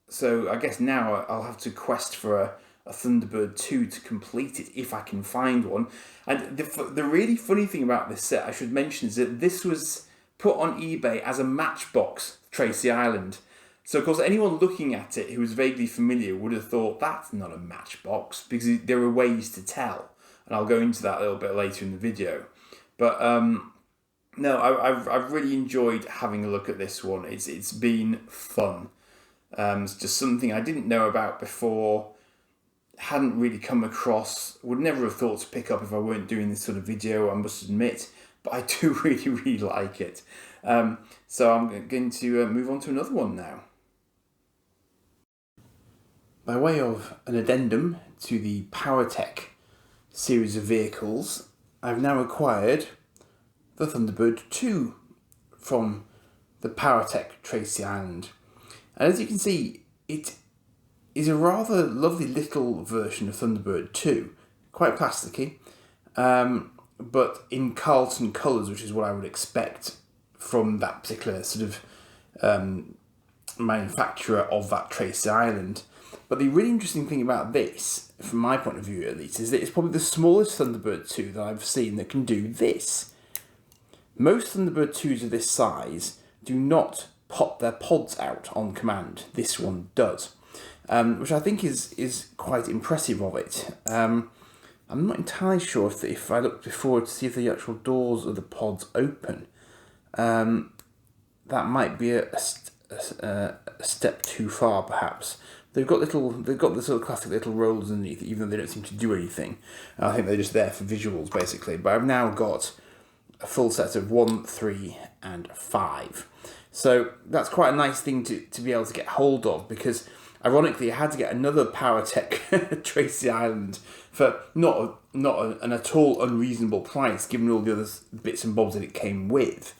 So I guess now I'll have to quest for a Thunderbird 2 to complete it if I can find one. And the really funny thing about this set I should mention is that this was put on eBay as a Matchbox Tracy Island. So of course anyone looking at it who was vaguely familiar would have thought that's not a Matchbox, because there are ways to tell. And I'll go into that a little bit later in the video. But no, I've really enjoyed having a look at this one. It's been fun. It's just something I didn't know about before, hadn't really come across, would never have thought to pick up if I weren't doing this sort of video, I must admit. But I do really, really like it. So I'm going to move on to another one now. By way of an addendum to the Powertech series of vehicles, I've now acquired the Thunderbird 2 from the Powertech Tracy Island. And as you can see, it is a rather lovely little version of Thunderbird 2, quite plasticky, but in Carlton colours, which is what I would expect from that particular sort of manufacturer of that Tracy Island. But the really interesting thing about this, from my point of view at least, is that it's probably the smallest Thunderbird 2 that I've seen that can do this. Most Thunderbird 2s of this size do not pop their pods out on command. This one does, which I think is quite impressive of it. I'm not entirely sure if I look before to see if the actual doors of the pods open. That might be a step too far, perhaps. They've got the sort of classic little rollers underneath, even though they don't seem to do anything. I think they're just there for visuals, basically. But I've now got a full set of 1, 3, and 5. So that's quite a nice thing to be able to get hold of, because ironically I had to get another Powertech Tracy Island for not an at all unreasonable price, given all the other bits and bobs that it came with.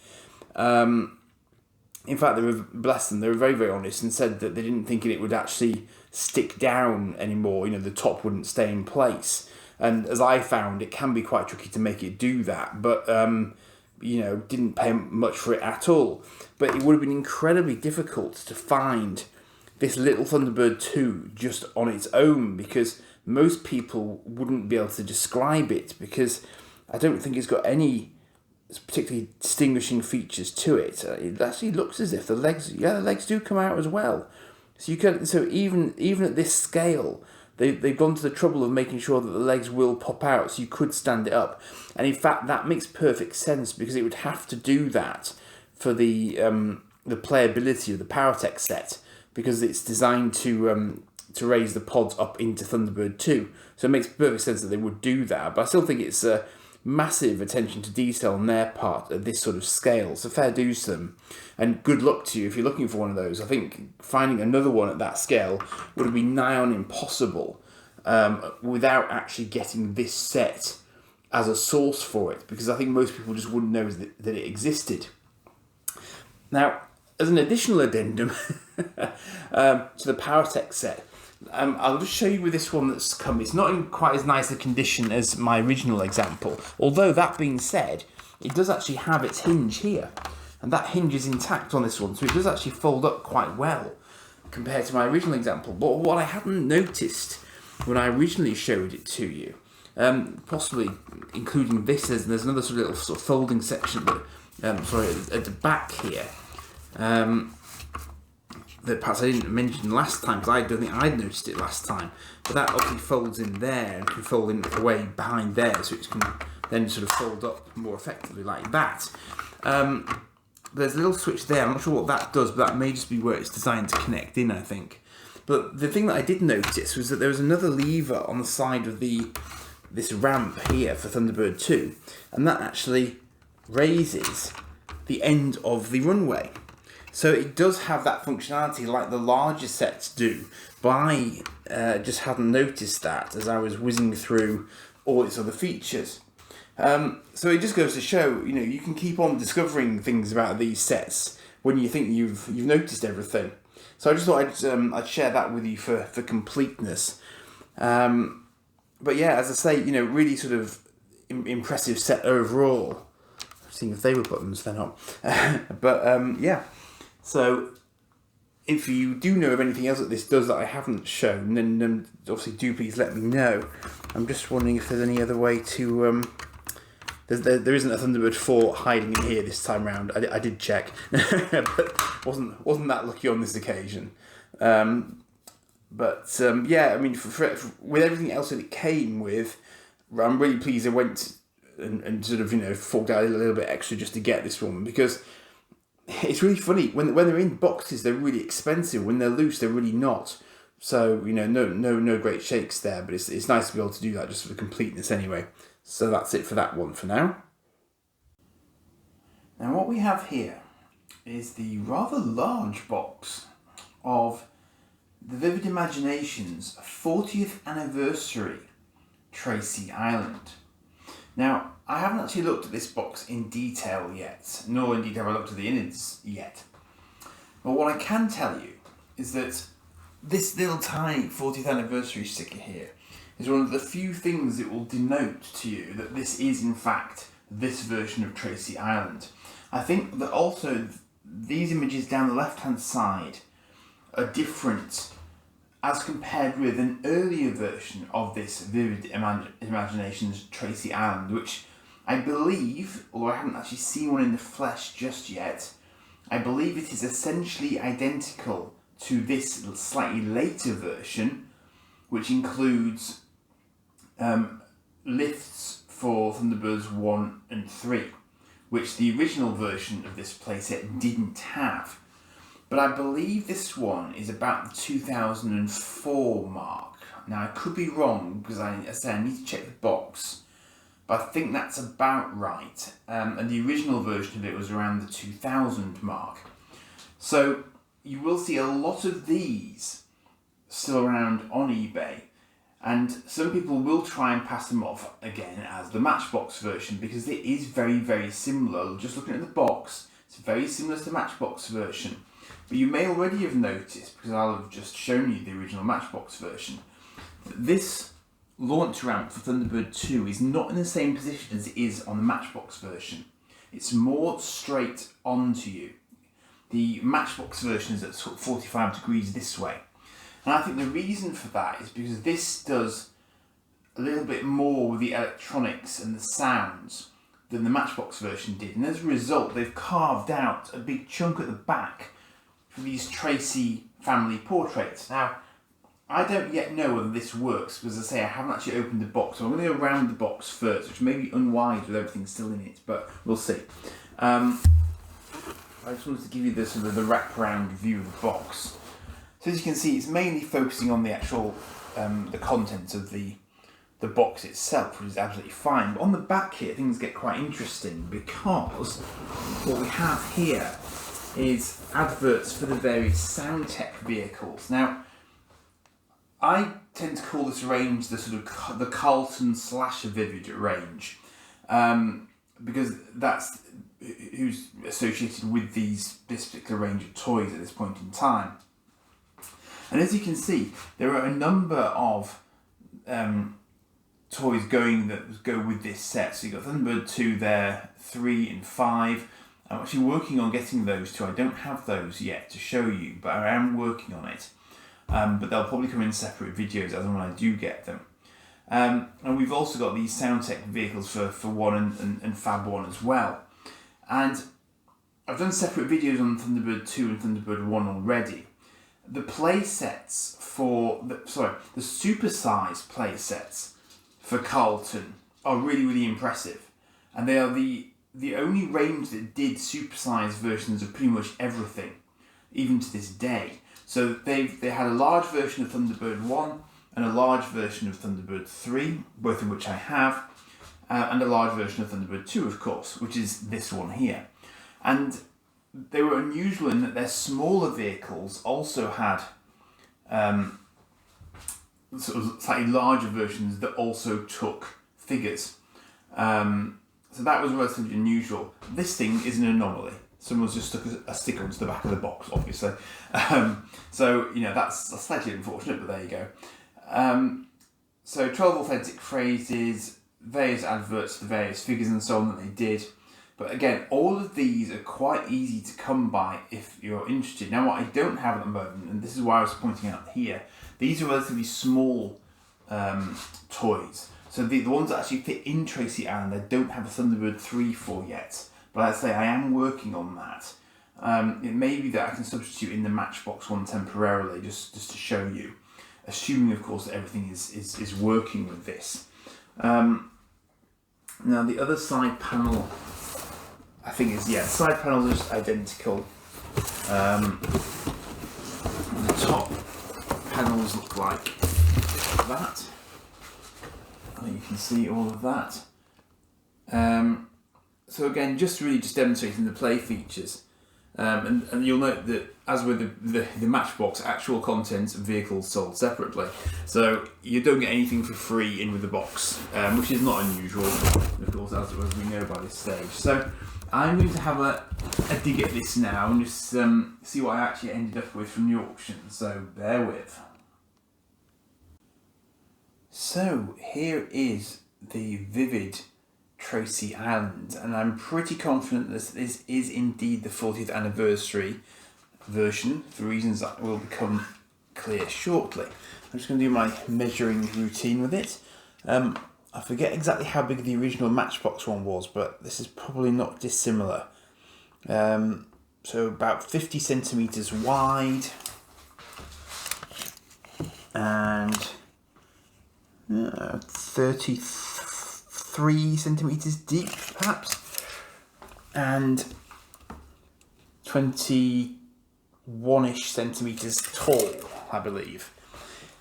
In fact, they were very, very honest and said that they didn't think it would actually stick down anymore. The top wouldn't stay in place. And as I found, it can be quite tricky to make it do that. But, didn't pay much for it at all. But it would have been incredibly difficult to find this little Thunderbird 2 just on its own, because most people wouldn't be able to describe it, because I don't think it's got any particularly distinguishing features to it. It actually looks as if the legs do come out as well. So even at this scale, they've gone to the trouble of making sure that the legs will pop out so you could stand it up. And in fact, that makes perfect sense because it would have to do that for the playability of the Powertech set, because it's designed to raise the pods up into Thunderbird 2. So it makes perfect sense that they would do that. But I still think it's a massive attention to detail on their part at this sort of scale. So fair dues to them. And good luck to you if you're looking for one of those. I think finding another one at that scale would have been nigh on impossible without actually getting this set as a source for it, because I think most people just wouldn't know that it existed. Now, as an additional addendum to the Powertech set, I'll just show you with this one that's come. It's not in quite as nice a condition as my original example, although that being said, it does actually have its hinge here, and that hinge is intact on this one, so it does actually fold up quite well compared to my original example. But what I hadn't noticed when I originally showed it to you, possibly including this, there's another sort of little sort of folding section at the back here, that perhaps I didn't mention last time, because I don't think I'd noticed it last time, but that obviously folds in there and can fold in away behind there, so it can then sort of fold up more effectively like that. There's a little switch there, I'm not sure what that does, but that may just be where it's designed to connect in, I think. But the thing that I did notice was that there was another lever on the side of this ramp here for Thunderbird 2, and that actually raises the end of the runway. So it does have that functionality like the larger sets do, but I just hadn't noticed that as I was whizzing through all its other features. So it just goes to show, you can keep on discovering things about these sets when you think you've noticed everything. So I just thought I'd share that with you for completeness. But yeah, as I say, really sort of impressive set overall. Seeing if they were buttons, they're not. But yeah. So, if you do know of anything else that this does that I haven't shown, then obviously do please let me know. I'm just wondering if there's any other way to... There isn't a Thunderbird 4 hiding in here this time round. I did check, but wasn't that lucky on this occasion. Yeah, I mean, for with everything else that it came with, I'm really pleased I went and sort of forked out a little bit extra just to get this one, because it's really funny when they're in boxes they're really expensive. When they're loose they're really not. So no great shakes there. But it's nice to be able to do that just for completeness anyway. So that's it for that one for now. Now what we have here is the rather large box of the Vivid Imagination's 40th anniversary Tracy Island. Now, I haven't actually looked at this box in detail yet, nor indeed have I looked at the innards yet. But what I can tell you is that this little tiny 40th anniversary sticker here is one of the few things it will denote to you that this is in fact this version of Tracy Island. I think that also these images down the left hand side are different as compared with an earlier version of this Vivid Imagination's Tracy Island, which I believe, although I haven't actually seen one in the flesh just yet, I believe it is essentially identical to this slightly later version, which includes lifts for Thunderbirds 1 and 3, which the original version of this playset didn't have. But I believe this one is about the 2004 mark. Now I could be wrong because I need to check the box, but I think that's about right. And the original version of it was around the 2000 mark. So you will see a lot of these still around on eBay, and some people will try and pass them off again as the Matchbox version because it is very, very similar. Just looking at the box, it's very similar to the Matchbox version. But you may already have noticed, because I'll have just shown you the original Matchbox version, that this launch ramp for Thunderbird 2 is not in the same position as it is on the Matchbox version. It's more straight onto you. The Matchbox version is at sort of 45 degrees this way. And I think the reason for that is because this does a little bit more with the electronics and the sounds than the Matchbox version did. And as a result, they've carved out a big chunk at the back for these Tracy family portraits. Now, I don't yet know whether this works, because as I say, I haven't actually opened the box, so I'm going to go around the box first, which may be unwise with everything still in it, but we'll see. I just wanted to give you this sort of the wraparound view of the box. So as you can see, it's mainly focusing on the actual the contents of the box itself, which is absolutely fine. But on the back here, things get quite interesting, because what we have here is adverts for the various Soundtech vehicles. Now, I tend to call this range the sort of the Carlton / Vivid range, because that's who's associated with this particular range of toys at this point in time. And as you can see, there are a number of toys that go with this set. So you've got Thunderbird 2 there, 3 and 5. I'm actually working on getting those two. I don't have those yet to show you, but I am working on it. But they'll probably come in separate videos as and when I do get them. And we've also got these Soundtech vehicles for 1 and FAB 1 as well. And I've done separate videos on Thunderbird 2 and Thunderbird 1 already. The playsets the supersized playsets for Carlton are really, really impressive. And they are the only range that did supersized versions of pretty much everything, even to this day. So they had a large version of Thunderbird 1 and a large version of Thunderbird 3, both of which I have, and a large version of Thunderbird 2, of course, which is this one here. And they were unusual in that their smaller vehicles also had sort of slightly larger versions that also took figures. So that was relatively unusual. This thing is an anomaly. Someone's just stuck a sticker onto the back of the box, obviously. So, that's slightly unfortunate, but there you go. So 12 authentic phrases, various adverts for the various figures and so on that they did. But again, all of these are quite easy to come by if you're interested. Now, what I don't have at the moment, and this is why I was pointing out here, these are relatively small toys. So the ones that actually fit in Tracy Island, I don't have a Thunderbird 3 for yet. But as I say, I am working on that. It may be that I can substitute in the Matchbox one temporarily, just to show you. Assuming, of course, that everything is working with this. Now, the other side panel, I think the side panels are just identical. The top panels look like that. I think you can see all of that. So again, just demonstrating the play features. And you'll note that, as with the Matchbox, actual contents and vehicles sold separately. So you don't get anything for free in with the box, which is not unusual, of course, as we know by this stage. So I'm going to have a dig at this now and just see what I actually ended up with from the auction. So bear with. So here is the Vivid Tracy Islands, and I'm pretty confident that this is indeed the 40th anniversary version, for reasons that will become clear shortly. I'm just going to do my measuring routine with it. I forget exactly how big the original Matchbox one was, but this is probably not dissimilar. So about 50 centimetres wide and 33 centimetres deep, perhaps, and 21-ish centimetres tall, I believe.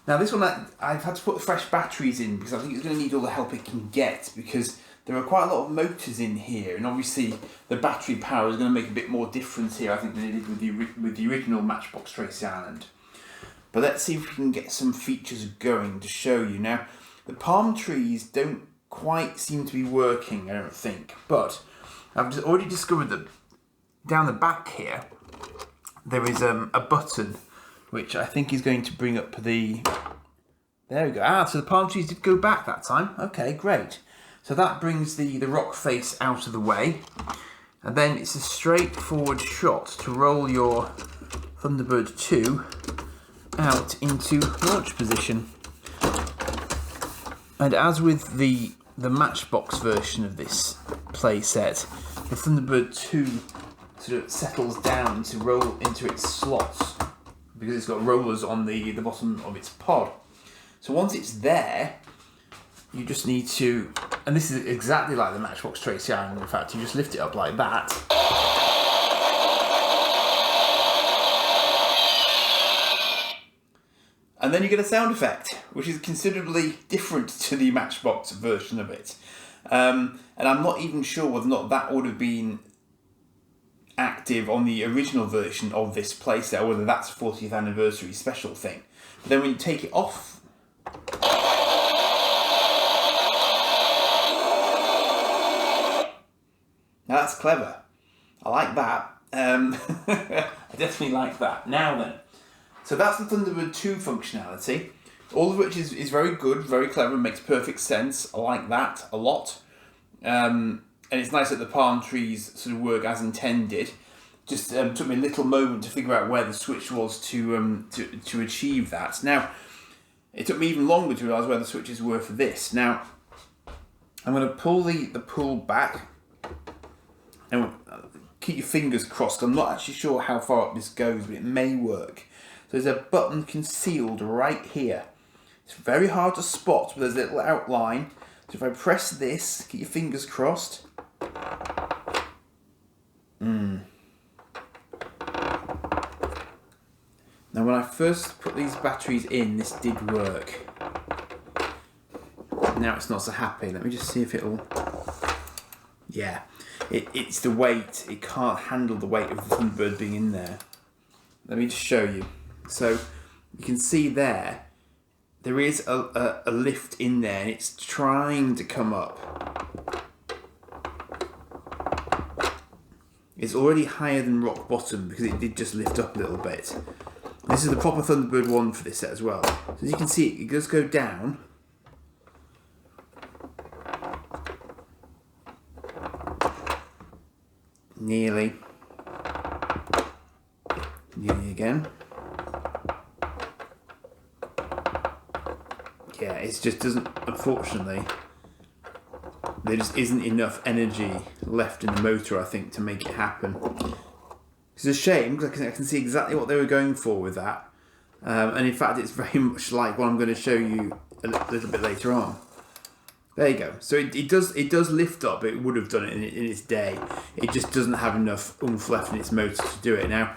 Now this one, I've had to put fresh batteries in because I think it's going to need all the help it can get, because there are quite a lot of motors in here, and obviously the battery power is going to make a bit more difference here, I think, than it did with the original Matchbox Tracy Island. But let's see if we can get some features going to show you. Now, the palm trees don't quite seem to be working, I don't think, but I've already discovered that down the back here there is a button which I think is going to bring up the... There we go. So the palm trees did go back that time. Okay, great. So that brings the rock face out of the way, and then it's a straightforward shot to roll your Thunderbird 2 out into launch position. And as with the Matchbox version of this playset, the Thunderbird 2 sort of settles down to roll into its slots because it's got rollers on the bottom of its pod. So once it's there, you just need to, and this is exactly like the Matchbox Tracy Island, in fact, you just lift it up like that. And then you get a sound effect, which is considerably different to the Matchbox version of it. And I'm not even sure whether or not that would have been active on the original version of this playset, or whether that's a 40th anniversary special thing. But then when you take it off, now that's clever. I like that. I definitely like that. Now then, so that's the Thunderbird 2 functionality, all of which is very good, very clever, makes perfect sense. I like that a lot. And it's nice that the palm trees sort of work as intended. Just took me a little moment to figure out where the switch was to achieve that. Now, it took me even longer to realise where the switches were for this. Now, I'm going to pull the pull back. And keep your fingers crossed. I'm not actually sure how far up this goes, but it may work. So there's a button concealed right here. It's very hard to spot, but there's a little outline. So if I press this, keep your fingers crossed. Now when I first put these batteries in, this did work. Now it's not so happy. Let me just see if it'll... Yeah, it's the weight. It can't handle the weight of the Thunderbird being in there. Let me just show you. So you can see there is a lift in there, and it's trying to come up. It's already higher than rock bottom because it did just lift up a little bit. This is the proper Thunderbird 1 for this set as well. So as you can see, it does go down. Nearly again. Yeah, it just doesn't, unfortunately, there just isn't enough energy left in the motor, I think, to make it happen. It's a shame, because I can see exactly what they were going for with that. And in fact, it's very much like what I'm going to show you a little bit later on. There you go. So it does lift up. It would have done it in its day. It just doesn't have enough oomph left in its motor to do it. Now,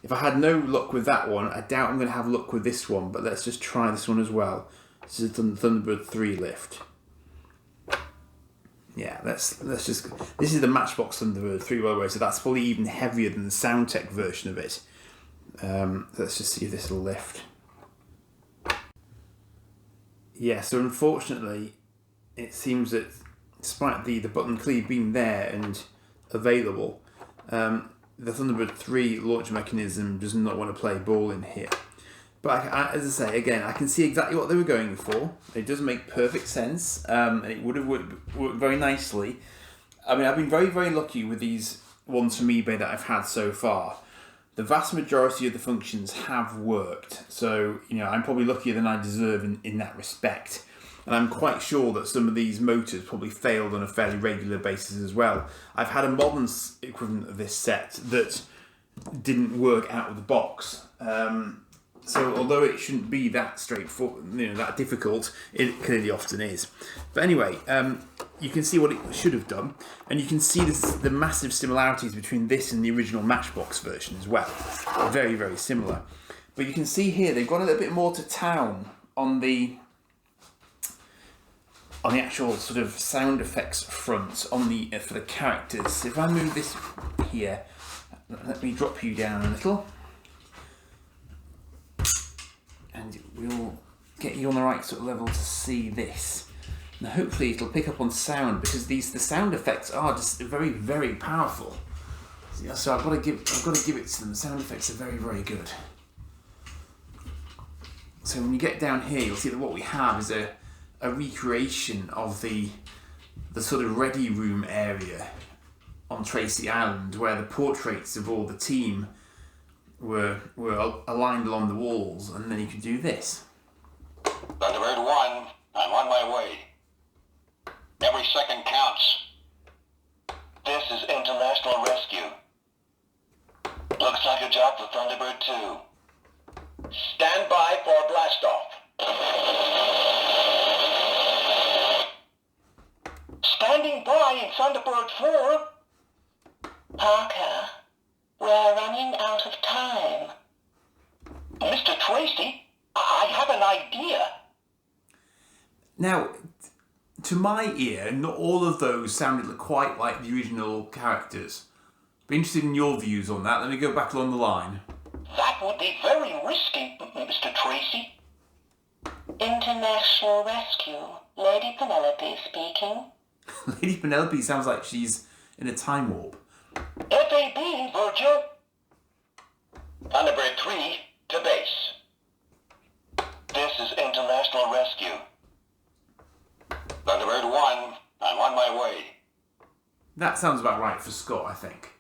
if I had no luck with that one, I doubt I'm going to have luck with this one. But let's just try this one as well. This is the Thunderbird 3 lift. Yeah, let's just... This is the Matchbox Thunderbird 3, by the way, so that's probably even heavier than the Soundtech version of it. Let's just see if this will lift. Yeah, so unfortunately, it seems that despite the button clearly being there and available, the Thunderbird 3 launch mechanism does not want to play ball in here. But as I say, again, I can see exactly what they were going for. It does make perfect sense, and it would have worked very nicely. I mean, I've been very, very lucky with these ones from eBay that I've had so far. The vast majority of the functions have worked, so I'm probably luckier than I deserve in that respect. And I'm quite sure that some of these motors probably failed on a fairly regular basis as well. I've had a modern equivalent of this set that didn't work out of the box. So although it shouldn't be that straightforward, that difficult, it clearly often is. But anyway, you can see what it should have done, and you can see the massive similarities between this and the original Matchbox version as well. Very, very similar. But you can see here they've got a little bit more to town on the actual sort of sound effects front for the characters. If I move this here, let me drop you down a little. And we'll get you on the right sort of level to see this. Now hopefully it'll pick up on sound, because the sound effects are just very, very powerful. So I've got to give it to them. The sound effects are very, very good. So when you get down here, you'll see that what we have is a recreation of the sort of ready room area on Tracy Island, where the portraits of all the team were aligned along the walls, and then you could do this. Thunderbird 1, I'm on my way. Every second counts. This is International Rescue. Looks like a job for Thunderbird 2. Stand by for blast-off. Standing by in Thunderbird 4. Parker, we're running out of time. Mr. Tracy, I have an idea. Now, to my ear, not all of those sounded quite like the original characters. Be interested in your views on that. Let me go back along the line. That would be very risky, Mr. Tracy. International Rescue. Lady Penelope speaking. Lady Penelope sounds like she's in a time warp. FAB, Virgil. Thunderbird 3 to base. This is International Rescue. Thunderbird 1, I'm on my way. That sounds about right for Scott, I think.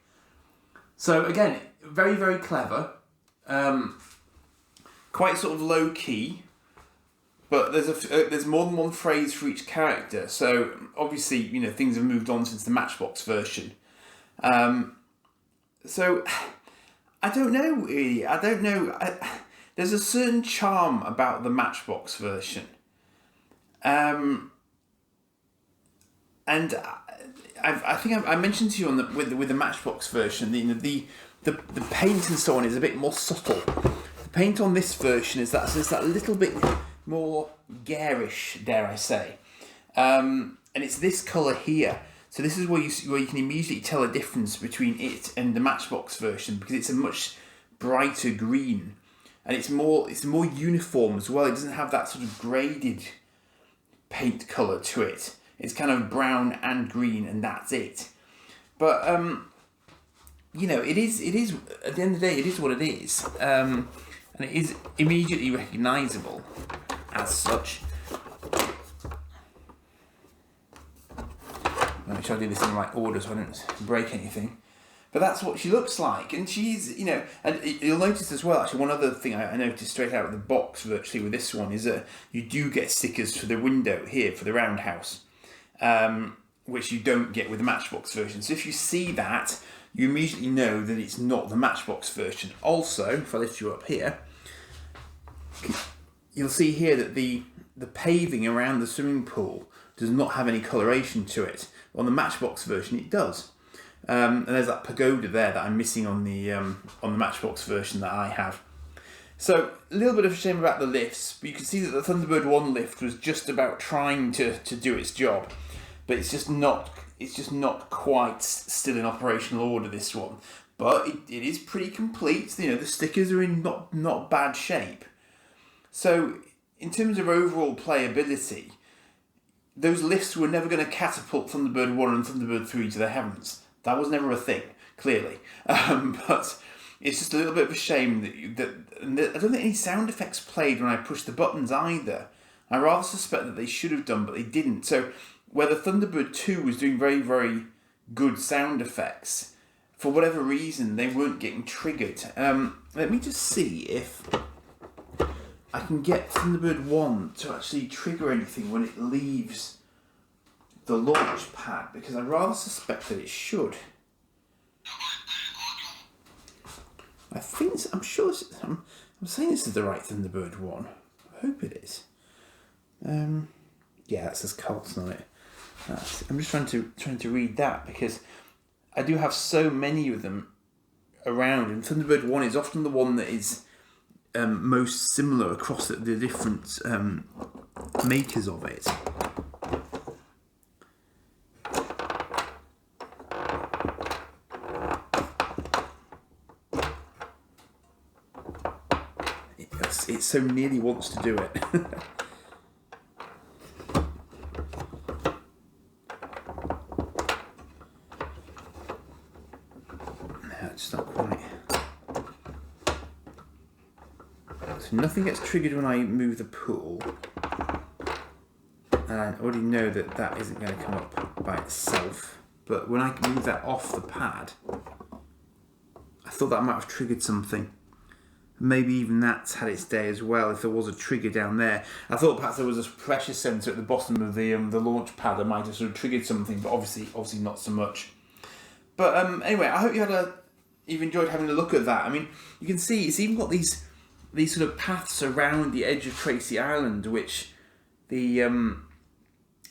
So again, very, very clever. Quite sort of low key, but there's more than one phrase for each character. So obviously, you know, things have moved on since the Matchbox version. So I don't know really. I don't know. There's a certain charm about the Matchbox version, and I think I mentioned to you on with the Matchbox version, the paint and so on is a bit more subtle. The paint on this version is that little bit more garish, dare I say, and it's this colour here. So this is where you can immediately tell a difference between it and the Matchbox version, because it's a much brighter green, and it's more uniform as well. It doesn't have that sort of graded paint colour to it. It's kind of brown and green, and that's it. But you know, it is at the end of the day, it is what it is, and it is immediately recognisable as such. Make sure I do this in the right order so I don't break anything. But that's what she looks like, and she's, you know, and you'll notice as well, actually, one other thing I noticed straight out of the box virtually with this one is that you do get stickers for the window here, for the roundhouse, which you don't get with the Matchbox version. So if you see that, you immediately know that it's not the Matchbox version. Also, if I lift you up here, you'll see here that the paving around the swimming pool does not have any coloration to it. On the Matchbox version, it does. And there's that pagoda there that I'm missing on the Matchbox version that I have. So a little bit of a shame about the lifts, but you can see that the Thunderbird 1 lift was just about trying to do its job, but it's just not quite still in operational order, this one. But it is pretty complete. You know, the stickers are in not bad shape. So in terms of overall playability, those lifts were never going to catapult Thunderbird 1 and Thunderbird 3 to the heavens. That was never a thing, clearly. But it's just a little bit of a shame that I don't think any sound effects played when I pushed the buttons either. I rather suspect that they should have done, but they didn't. So whether Thunderbird 2 was doing very, very good sound effects, for whatever reason, they weren't getting triggered. Let me just see if I can get Thunderbird 1 to actually trigger anything when it leaves the launch pad, because I rather suspect that it should. I'm sure I'm saying this is the right Thunderbird 1. I hope it is. Yeah, that says Carlton on it. I'm just trying to read that, because I do have so many of them around, and Thunderbird 1 is often the one that is most similar across the different makers of it. It so nearly wants to do it. No, it's not quite. So nothing gets triggered when I move the pool. And I already know that isn't going to come up by itself. But when I move that off the pad, I thought that might have triggered something. Maybe even that's had its day as well, if there was a trigger down there. I thought perhaps there was a pressure sensor at the bottom of the launch pad that might have sort of triggered something, but obviously not so much. But anyway, I hope you've enjoyed having a look at that. I mean, you can see it's even got these these sort of paths around the edge of Tracy Island, which the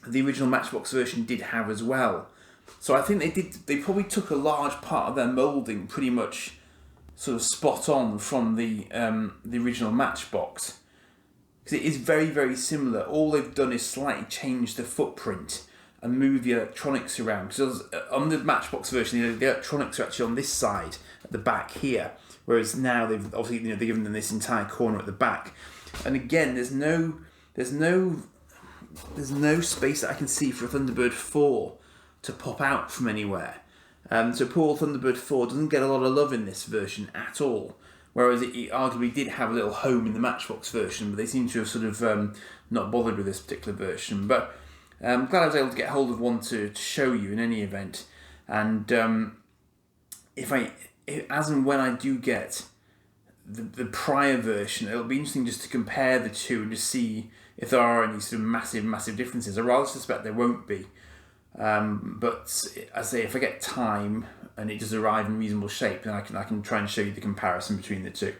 original Matchbox version did have as well. So I think they probably took a large part of their moulding pretty much sort of spot on from the original Matchbox, because it is very, very similar. All they've done is slightly change the footprint and move the electronics around. Because on the Matchbox version, the electronics are actually on this side at the back here, whereas now they've obviously they've given them this entire corner at the back. And again, there's no space that I can see for a Thunderbird 4 to pop out from anywhere. So poor Thunderbird 4 doesn't get a lot of love in this version at all, whereas it arguably did have a little home in the Matchbox version, but they seem to have sort of not bothered with this particular version. But I'm glad I was able to get hold of one to show you in any event. And as and when I do get the prior version, it'll be interesting just to compare the two and just see if there are any sort of massive differences. I rather suspect there won't be. But as I say, if I get time and it does arrive in reasonable shape, then I can try and show you the comparison between the two.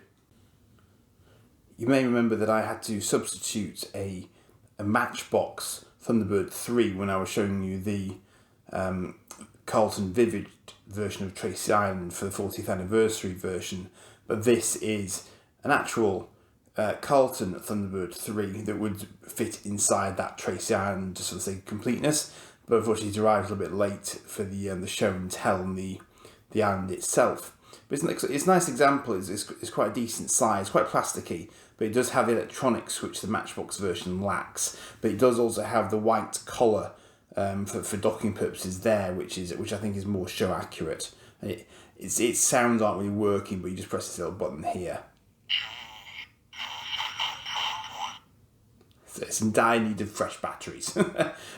You may remember that I had to substitute a Matchbox Thunderbird 3 when I was showing you the Carlton Vivid version of Tracy Island for the 40th anniversary version, but this is an actual Carlton Thunderbird 3 that would fit inside that Tracy Island, just for the sake of completeness. But unfortunately, it arrived a little bit late for the show and tell and the island itself. But it's a nice example. It's quite a decent size, quite plasticky, but it does have the electronics which the Matchbox version lacks. But it does also have the white collar for docking purposes there, which I think is more show accurate. And its sounds aren't really working, but you just press this little button here. It's in dire need of fresh batteries.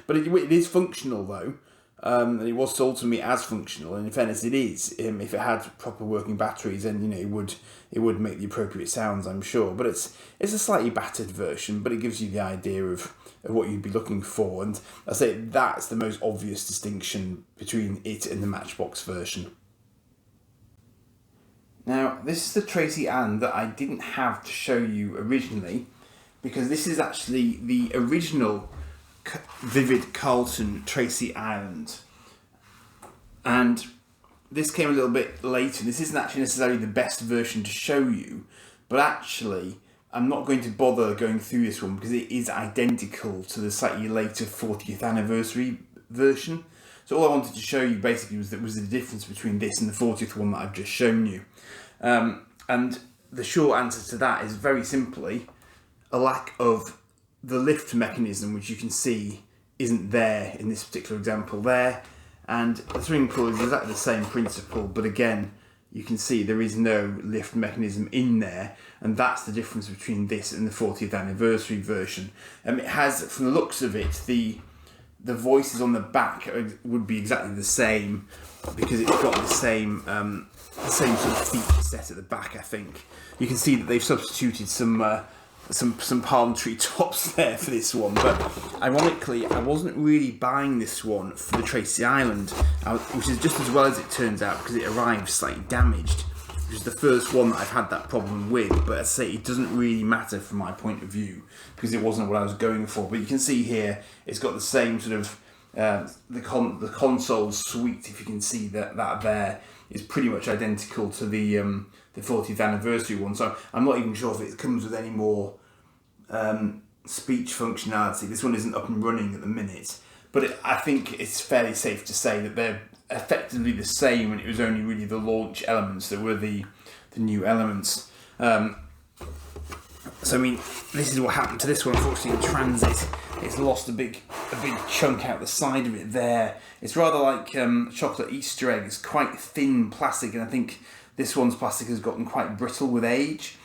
But it is functional though, and it was sold to me as functional, and in fairness it is. If it had proper working batteries, then it would make the appropriate sounds, I'm sure. But it's a slightly battered version, but it gives you the idea of what you'd be looking for, and I say that's the most obvious distinction between it and the Matchbox version. Now, this is the Tracy Island that I didn't have to show you originally, because this is actually the original Vivid Carlton Tracy Island. And this came a little bit later. This isn't actually necessarily the best version to show you, but actually I'm not going to bother going through this one because it is identical to the slightly later 40th anniversary version. So all I wanted to show you basically was the difference between this and the 40th one that I've just shown you. And the short answer to that is very simply a lack of the lift mechanism, which you can see isn't there in this particular example there. And the swimming pool is exactly the same principle, but again, you can see there is no lift mechanism in there, and that's the difference between this and the 40th anniversary version. It has, from the looks of it, the voices on the back would be exactly the same because it's got the same sort of feature set at the back. I think you can see that they've substituted some palm tree tops there for this one, but ironically I wasn't really buying this one for the Tracy Island, which is just as well as it turns out, because it arrived slightly damaged, which is the first one that I've had that problem with. But as I say, it doesn't really matter from my point of view because it wasn't what I was going for. But you can see here it's got the same sort of the console suite, if you can see that there is pretty much identical to the 40th anniversary one. So I'm not even sure if it comes with any more speech functionality. This one isn't up and running at the minute, but I think it's fairly safe to say that they're effectively the same, and it was only really the launch elements that were the new elements. So I mean, this is what happened to this one. Unfortunately, in transit, it's lost a big chunk out the side of it there. It's rather like chocolate Easter egg. It's quite thin plastic, and I think this one's plastic has gotten quite brittle with age.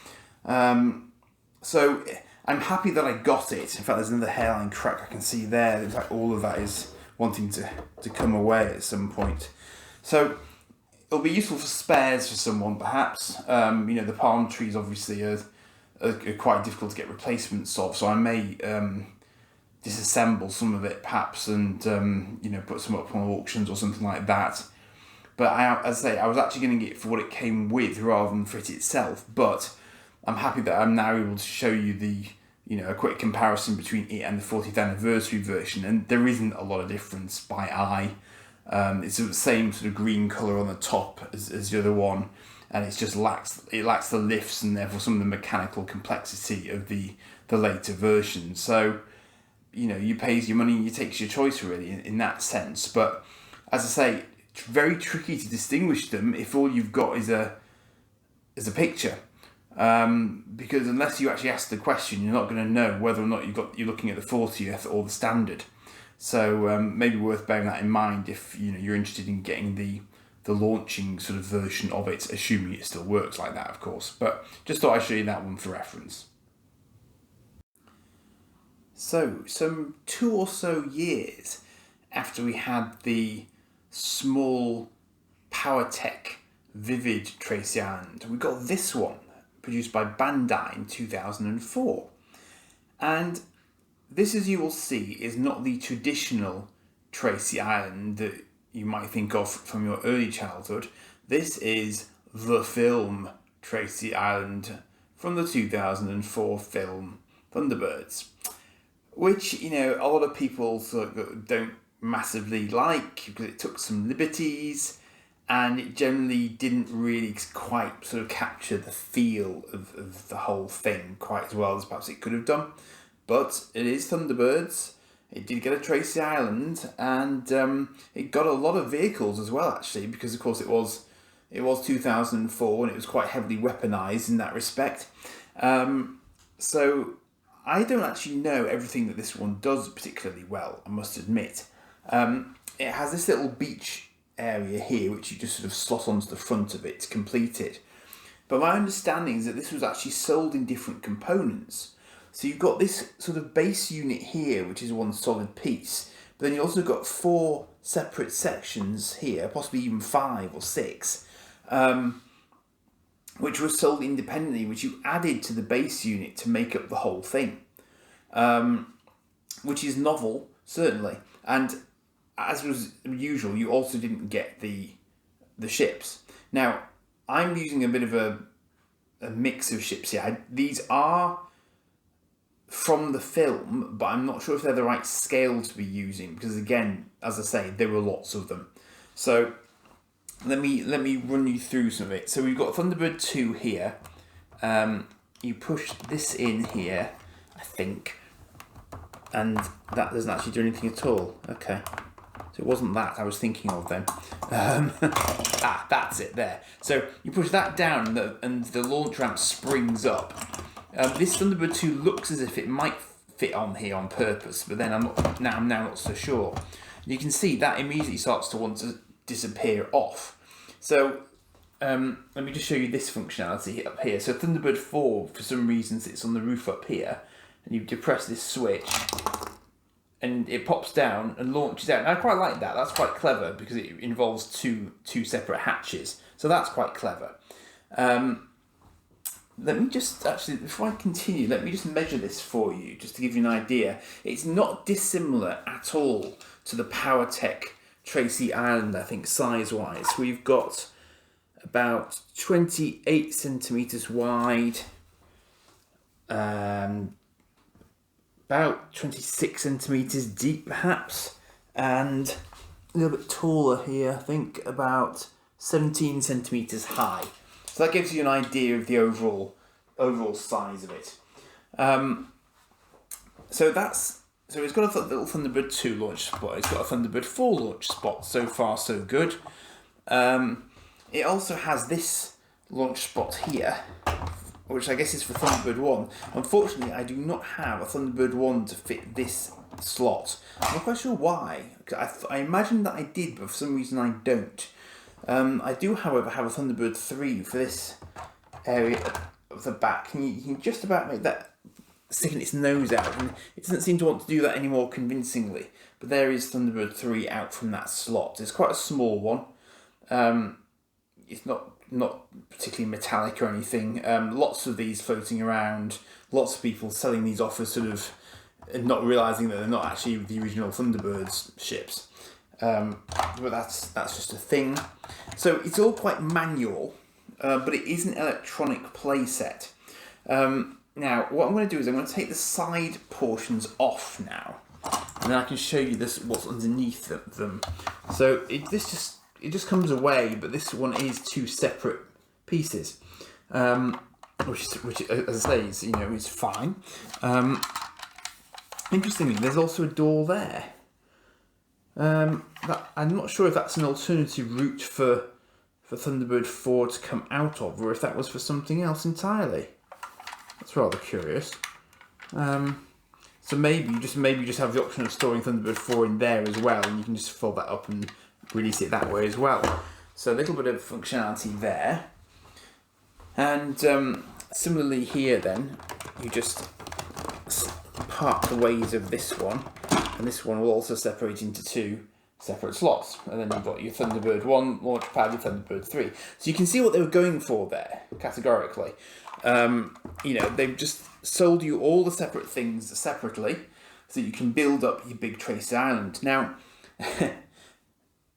So I'm happy that I got it. In fact, there's another hairline crack I can see there. In fact, all of that is wanting to come away at some point. So it'll be useful for spares for someone, perhaps. The palm trees obviously are quite difficult to get replacements of, so I may disassemble some of it perhaps and put some up on auctions or something like that. But as I say, I was actually going to get it for what it came with rather than for it itself, but I'm happy that I'm now able to show you a quick comparison between it and the 40th anniversary version, and there isn't a lot of difference by eye. It's the same sort of green colour on the top as the other one, and it lacks the lifts and therefore some of the mechanical complexity of the later version. So, you pays your money and you takes your choice really in that sense. But as I say, it's very tricky to distinguish them if all you've got is a picture. Because unless you actually ask the question, you're not going to know whether or not you're looking at the 40th or the standard. So maybe worth bearing that in mind if you're interested in getting the launching sort of version of it, assuming it still works like that, of course. But just thought I'd show you that one for reference. So some 2 or so years after we had the small Powertech Vivid Tracy Island, we got this one produced by Bandai in 2004. And this, as you will see, is not the traditional Tracy Island that you might think of from your early childhood. This is the film Tracy Island from the 2004 film Thunderbirds, which, a lot of people sort of don't massively like because it took some liberties and it generally didn't really quite sort of capture the feel of the whole thing quite as well as perhaps it could have done. But it is Thunderbirds. It did get a Tracy Island, and it got a lot of vehicles as well, actually, because of course it was 2004 and it was quite heavily weaponized in that respect. So I don't actually know everything that this one does particularly well, I must admit. It has this little beach area here which you just sort of slot onto the front of it to complete it. But my understanding is that this was actually sold in different components. So you've got this sort of base unit here, which is one solid piece, but then you also got 4 separate sections here, possibly even 5 or 6, which were sold independently, which you added to the base unit to make up the whole thing, which is novel, certainly. And as was usual, you also didn't get the ships. Now, I'm using a bit of a mix of ships here. These are from the film, but I'm not sure if they're the right scale to be using because, again, as I say, there were lots of them. So let me run you through some of it. So we've got Thunderbird 2 here. You push this in here, I think, and that doesn't actually do anything at all. Okay. So it wasn't that I was thinking of then. That's it there. So you push that down and the launch ramp springs up. This Thunderbird 2 looks as if it might fit on here on purpose, but then I'm now not so sure. You can see that immediately starts to want to disappear off. So let me just show you this functionality up here. So Thunderbird 4, for some reason, sits on the roof up here, and you depress this switch, and it pops down and launches out. And I quite like that. That's quite clever because it involves two separate hatches. So that's quite clever. Let me just, actually, before I continue, let me just measure this for you, just to give you an idea. It's not dissimilar at all to the Powertech Tracy Island, I think, size-wise. We've got about 28 centimetres wide, about 26 centimetres deep, perhaps, and a little bit taller here, I think, about 17 centimetres high. So that gives you an idea of the overall size of it. So it's got a little Thunderbird 2 launch spot. It's got a Thunderbird 4 launch spot. So far, so good. It also has this launch spot here, which I guess is for Thunderbird 1. Unfortunately, I do not have a Thunderbird 1 to fit this slot. I'm not quite sure why. I imagine that I did, but for some reason I don't. I do, however, have a Thunderbird 3 for this area of the back. And you can just about make that sticking its nose out. And it doesn't seem to want to do that anymore convincingly. But there is Thunderbird 3 out from that slot. It's quite a small one. It's not particularly metallic or anything. Lots of these floating around. Lots of people selling these off as sort of not realising that they're not actually the original Thunderbirds ships. But that's just a thing. So it's all quite manual, but it is an electronic playset. Now, what I'm going to do is I'm going to take the side portions off now, and then I can show you what's underneath them. So it just comes away, but this one is two separate pieces, which as I say is fine. Interestingly, there's also a door there. I'm not sure if that's an alternative route for Thunderbird 4 to come out of, or if that was for something else entirely. That's rather curious. So maybe you just have the option of storing Thunderbird 4 in there as well, and you can just fold that up and release it that way as well. So a little bit of functionality there. And similarly here then, you just part the ways of this one, and this one will also separate into two separate slots. And then you've got your Thunderbird 1 launch pad, your Thunderbird 3. So you can see what they were going for there, categorically. They've just sold you all the separate things separately, so you can build up your big Tracy Island. Now,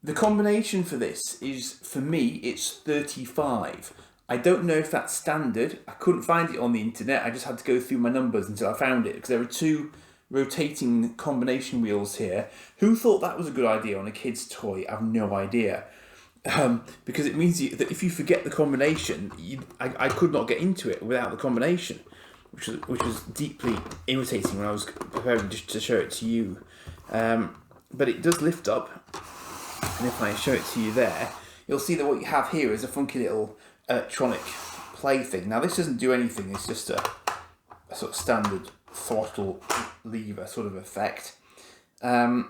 the combination for this is, for me, it's 35. I don't know if that's standard. I couldn't find it on the internet. I just had to go through my numbers until I found it, because there were two rotating combination wheels here. Who thought that was a good idea on a kid's toy? I have no idea. Because it means that if you forget the combination, I could not get into it without the combination, which was deeply irritating when I was preparing to show it to you. But it does lift up, and if I show it to you there, you'll see that what you have here is a funky little electronic play thing. Now this doesn't do anything, it's just a sort of standard throttle lever sort of effect. You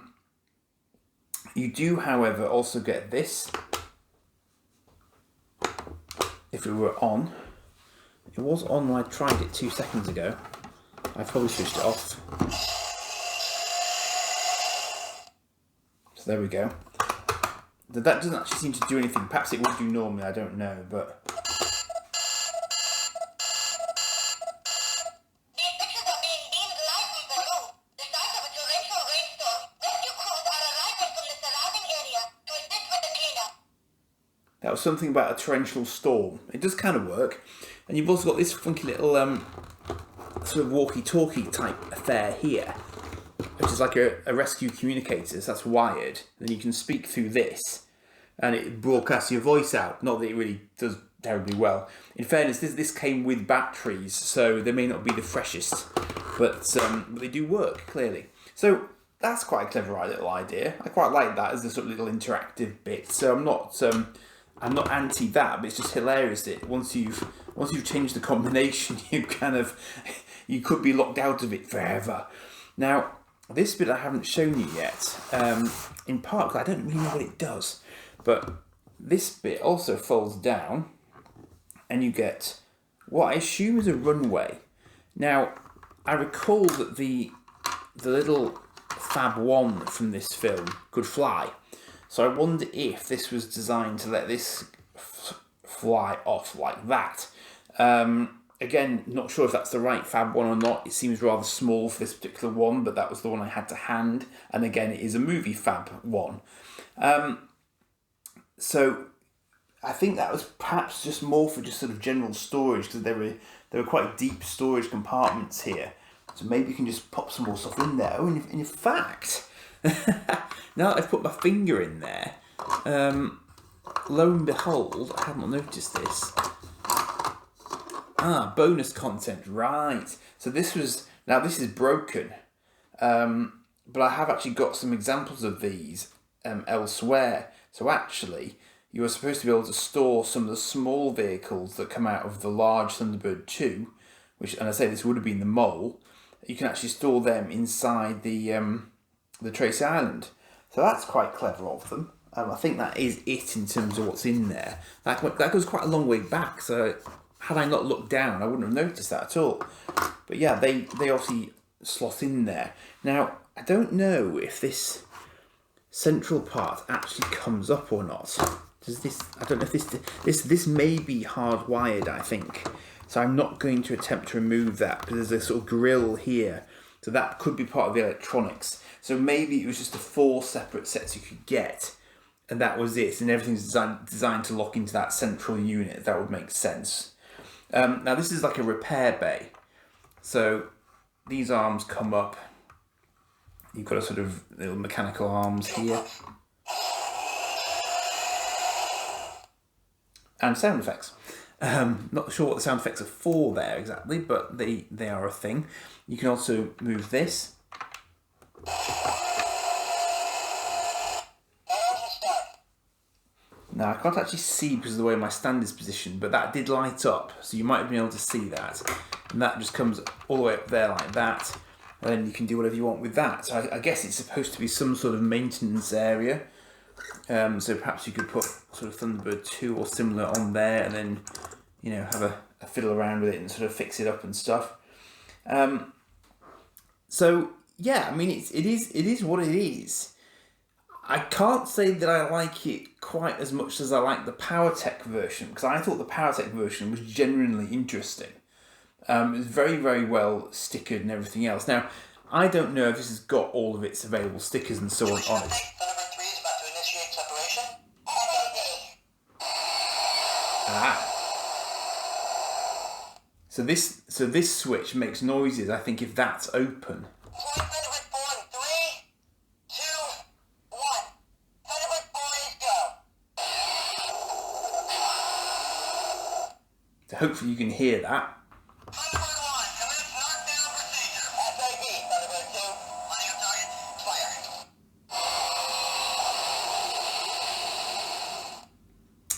do, however, also get this. If it were on, it was on when I tried it 2 seconds ago. I probably switched it off. So there we go. That doesn't actually seem to do anything. Perhaps it would do normally, I don't know, but... That was something about a torrential storm. It does kind of work. And you've also got this funky little sort of walkie-talkie type affair here, which is like a rescue communicator, so that's wired. Then you can speak through this, and it broadcasts your voice out. Not that it really does terribly well. In fairness, this came with batteries, so they may not be the freshest, but they do work, clearly. So that's quite a clever little idea. I quite like that as a sort of little interactive bit. So I'm not anti that, but it's just hilarious that once you've changed the combination, you could be locked out of it forever. Now, this bit I haven't shown you yet, in part because I don't really know what it does, but this bit also folds down, and you get what I assume is a runway. Now, I recall that the little FAB 1 from this film could fly. So I wonder if this was designed to let this fly off like that. Again, not sure if that's the right FAB one or not. It seems rather small for this particular one, but that was the one I had to hand. And again, it is a movie FAB one. So I think that was perhaps just more for just sort of general storage, because there were quite deep storage compartments here. So maybe you can just pop some more stuff in there. Oh, and in fact... now that I've put my finger in there, lo and behold, I hadn't noticed this. Bonus content, right. So this is broken, but I have actually got some examples of these elsewhere. So actually, you are supposed to be able to store some of the small vehicles that come out of the large Thunderbird 2, and I say this would have been the mole. You can actually store them inside the Tracy Island. So that's quite clever of them. I think that is it in terms of what's in there. That goes quite a long way back, so had I not looked down, I wouldn't have noticed that at all. But yeah, they obviously slot in there. Now, I don't know if this central part actually comes up or not. I don't know if this may be hardwired, I think. So I'm not going to attempt to remove that, because there's a sort of grill here. So that could be part of the electronics. So maybe it was just the 4 separate sets you could get, and that was it. And everything's designed to lock into that central unit. That would make sense. Now this is like a repair bay. So these arms come up. You've got a sort of little mechanical arms here. And sound effects. Not sure what the sound effects are for there exactly, but they are a thing. You can also move this. Now I can't actually see because of the way my stand is positioned, but that did light up, so you might have been able to see that. And that just comes all the way up there like that, and then you can do whatever you want with that. So I guess it's supposed to be some sort of maintenance area. So perhaps you could put sort of Thunderbird 2 or similar on there, and then, you know, have a fiddle around with it and sort of fix it up and stuff. So yeah, I mean it is what it is. I can't say that I like it quite as much as I like the Powertech version, because I thought the Powertech version was genuinely interesting. It was very, very well stickered and everything else. Now, I don't know if this has got all of its available stickers and so on it. Thunderbird 3 is about to initiate separation. So this switch makes noises, I think, if that's open. Thunderbird 4 in 3, 2, 1. Thunderbird 4 is go. So hopefully you can hear that. Thunderbird 1, commence knockdown procedure. FAB, Thunderbird 2, lining up target,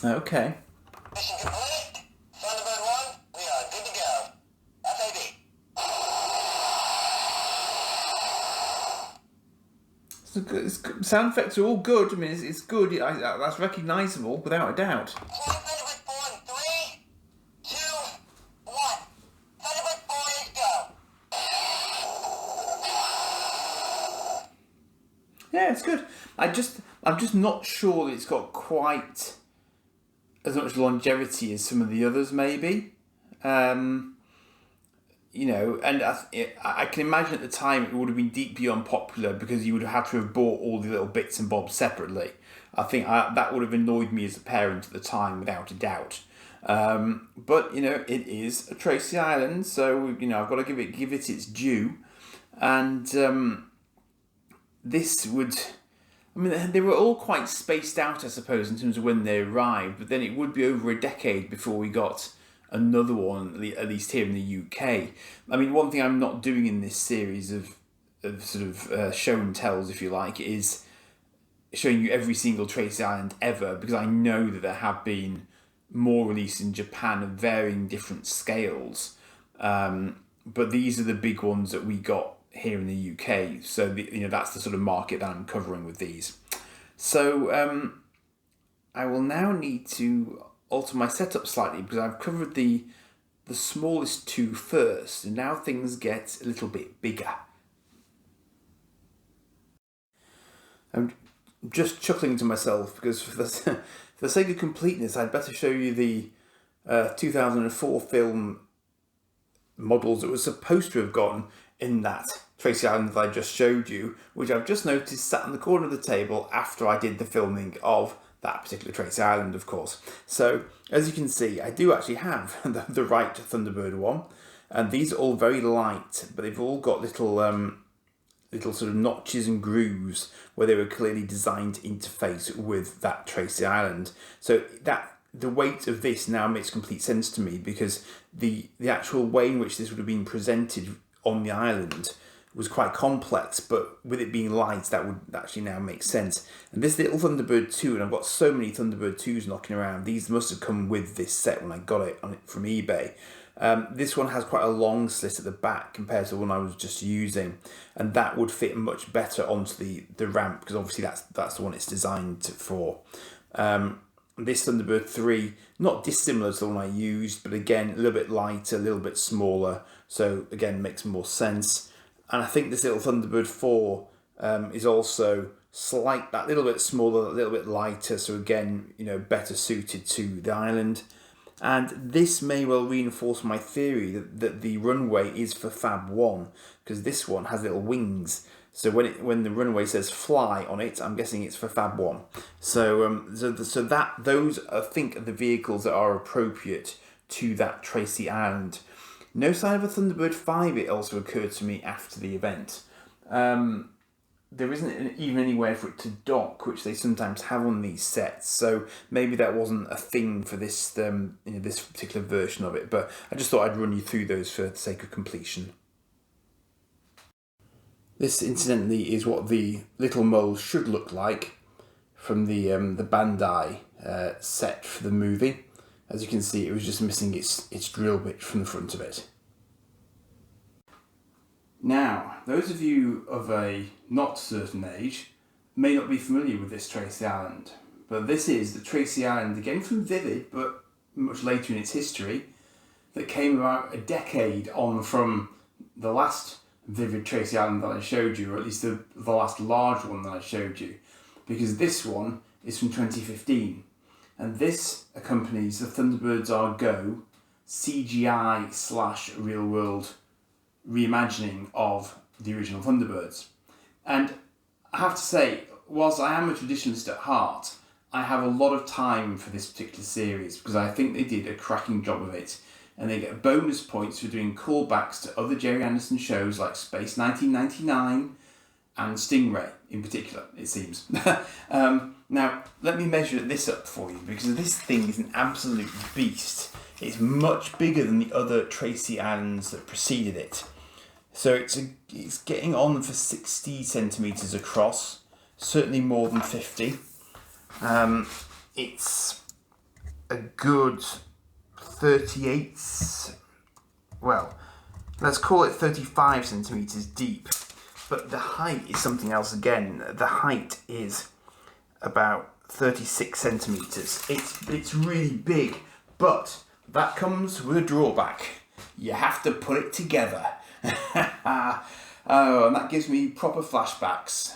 fire. Okay. Mission complete. Thunderbird 1, we are good to go. FAB. It's good. Sound effects are all good. I mean, it's good. That's recognisable without a doubt. Thunderbird 4 in 3, 2, 1. Thunderbird 4 is go. Yeah, it's good. I'm just not sure that it's got quite as much longevity as some of the others, maybe. You know, and I can imagine at the time it would have been deeply unpopular because you would have had to have bought all the little bits and bobs separately. I think that would have annoyed me as a parent at the time, without a doubt. But you know, it is a Tracy Islands, so you know I've got to give it its due. And this would, I mean, they were all quite spaced out, I suppose, in terms of when they arrived. But then it would be over a decade before we got another one, at least here in the UK. I mean, one thing I'm not doing in this series of sort of show and tells, if you like, is showing you every single Tracy Island ever, because I know that there have been more released in Japan of varying different scales. But these are the big ones that we got here in the UK. So, you know, that's the sort of market that I'm covering with these. So I will now need to alter my setup slightly, because I've covered the smallest two first, and now things get a little bit bigger. I'm just chuckling to myself because for the sake of completeness, I'd better show you the 2004 film models that were supposed to have gone in that Tracy Island that I just showed you, which I've just noticed sat in the corner of the table after I did the filming of that particular Tracy Island, of course. So, as you can see, I do actually have the right Thunderbird one, and these are all very light, but they've all got little sort of notches and grooves where they were clearly designed to interface with that Tracy Island. So that the weight of this now makes complete sense to me, because the actual way in which this would have been presented on the island was quite complex, but with it being light, that would actually now make sense. And this little Thunderbird 2, and I've got so many Thunderbird 2s knocking around, these must have come with this set when I got it from eBay. This one has quite a long slit at the back compared to the one I was just using, and that would fit much better onto the ramp, because obviously that's the one it's designed for. This Thunderbird 3, not dissimilar to the one I used, but again, a little bit lighter, a little bit smaller, so again, makes more sense. And I think this little Thunderbird 4 is also that little bit smaller, a little bit lighter, so again, you know, better suited to the island. And this may well reinforce my theory that the runway is for FAB 1, because this one has little wings. So when the runway says fly on it, I'm guessing it's for FAB 1. So those I think are the vehicles that are appropriate to that Tracy Island. No sign of a Thunderbird 5, it also occurred to me after the event. There isn't even anywhere for it to dock, which they sometimes have on these sets, so maybe that wasn't a thing for this this particular version of it, but I just thought I'd run you through those for the sake of completion. This, incidentally, is what the little mole should look like from the Bandai set for the movie. As you can see, it was just missing its drill bit from the front of it. Now, those of you of a not certain age may not be familiar with this Tracy Island, but this is the Tracy Island, again from Vivid, but much later in its history, that came about a decade on from the last Vivid Tracy Island that I showed you, or at least the last large one that I showed you, because this one is from 2015, and this accompanies the Thunderbirds Are Go CGI/real world reimagining of the original Thunderbirds. And I have to say, whilst I am a traditionalist at heart, I have a lot of time for this particular series because I think they did a cracking job of it, and they get bonus points for doing callbacks to other Jerry Anderson shows like Space 1999 and Stingray in particular, it seems. Now, let me measure this up for you, because this thing is an absolute beast. It's much bigger than the other Tracy Islands that preceded it. So it's getting on for 60 centimetres across, certainly more than 50. It's a good 38, well, let's call it 35 centimetres deep. But the height is something else again. The height is about 36 centimetres. It's really big, but that comes with a drawback. You have to put it together. Oh, and that gives me proper flashbacks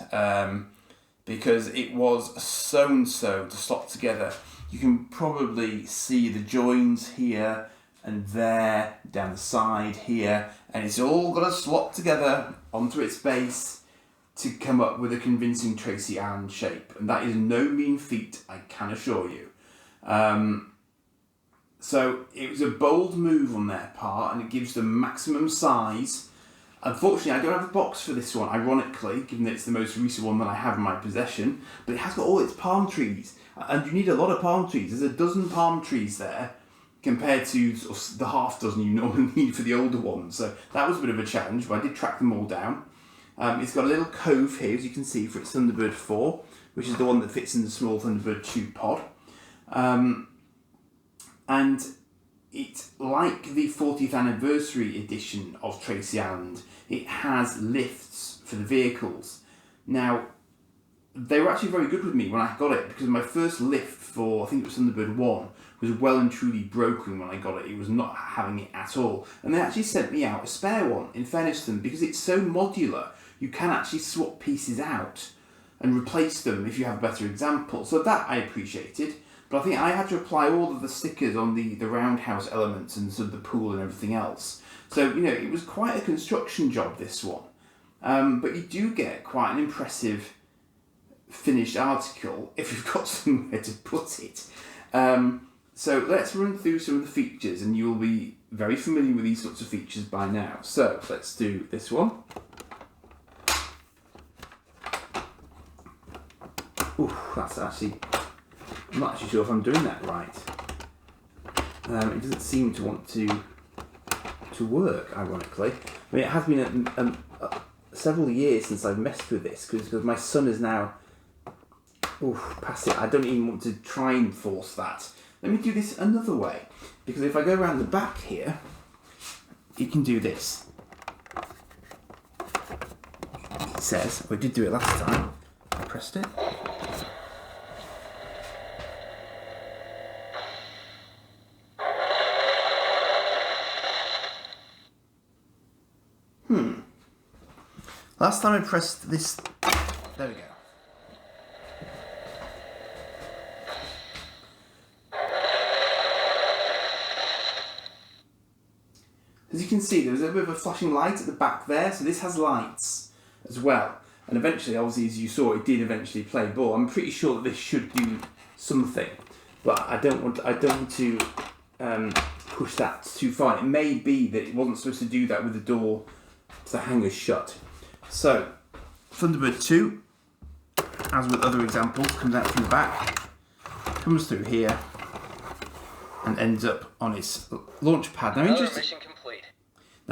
because it was so to slot together. You can probably see the joins here and there, down the side here, and it's all got to slot together onto its base to come up with a convincing Tracy Island shape, and that is no mean feat, I can assure you. So it was a bold move on their part, and it gives them maximum size. Unfortunately, I don't have a box for this one, ironically, given that it's the most recent one that I have in my possession, but it has got all its palm trees, and you need a lot of palm trees. There's a dozen palm trees there, compared to sort of the half dozen you normally need for the older ones. So that was a bit of a challenge, but I did track them all down. It's got a little cove here, as you can see, for its Thunderbird 4, which is the one that fits in the small Thunderbird 2 pod. And it's like the 40th anniversary edition of Tracy Island. It has lifts for the vehicles. Now, they were actually very good with me when I got it, because my first lift for, I think it was Thunderbird 1, was well and truly broken when I got it. It was not having it at all. And they actually sent me out a spare one, in fairness to them, because it's so modular, you can actually swap pieces out and replace them if you have a better example. So that I appreciated. But I think I had to apply all of the stickers on the roundhouse elements and sort of the pool and everything else. So, you know, it was quite a construction job, this one. But you do get quite an impressive finished article if you've got somewhere to put it. So let's run through some of the features, and you'll be very familiar with these sorts of features by now. So let's do this one. Ooh, that's actually... I'm not actually sure if I'm doing that right. It doesn't seem to want to work, ironically. I mean, it has been several years since I've messed with this, because my son is now past it. I don't even want to try and force that. Let me do this another way, because if I go around the back here, you can do this. It says, I did do it last time. I pressed it. Last time I pressed this, there we go. As you can see, there's a bit of a flashing light at the back there, so this has lights as well. And eventually, obviously, as you saw, it did eventually play ball. I'm pretty sure that this should do something, but I don't want to push that too far. It may be that it wasn't supposed to do that with the door to the hanger shut. So, Thunderbird 2, as with other examples, comes out through the back, comes through here, and ends up on its launch pad. Now,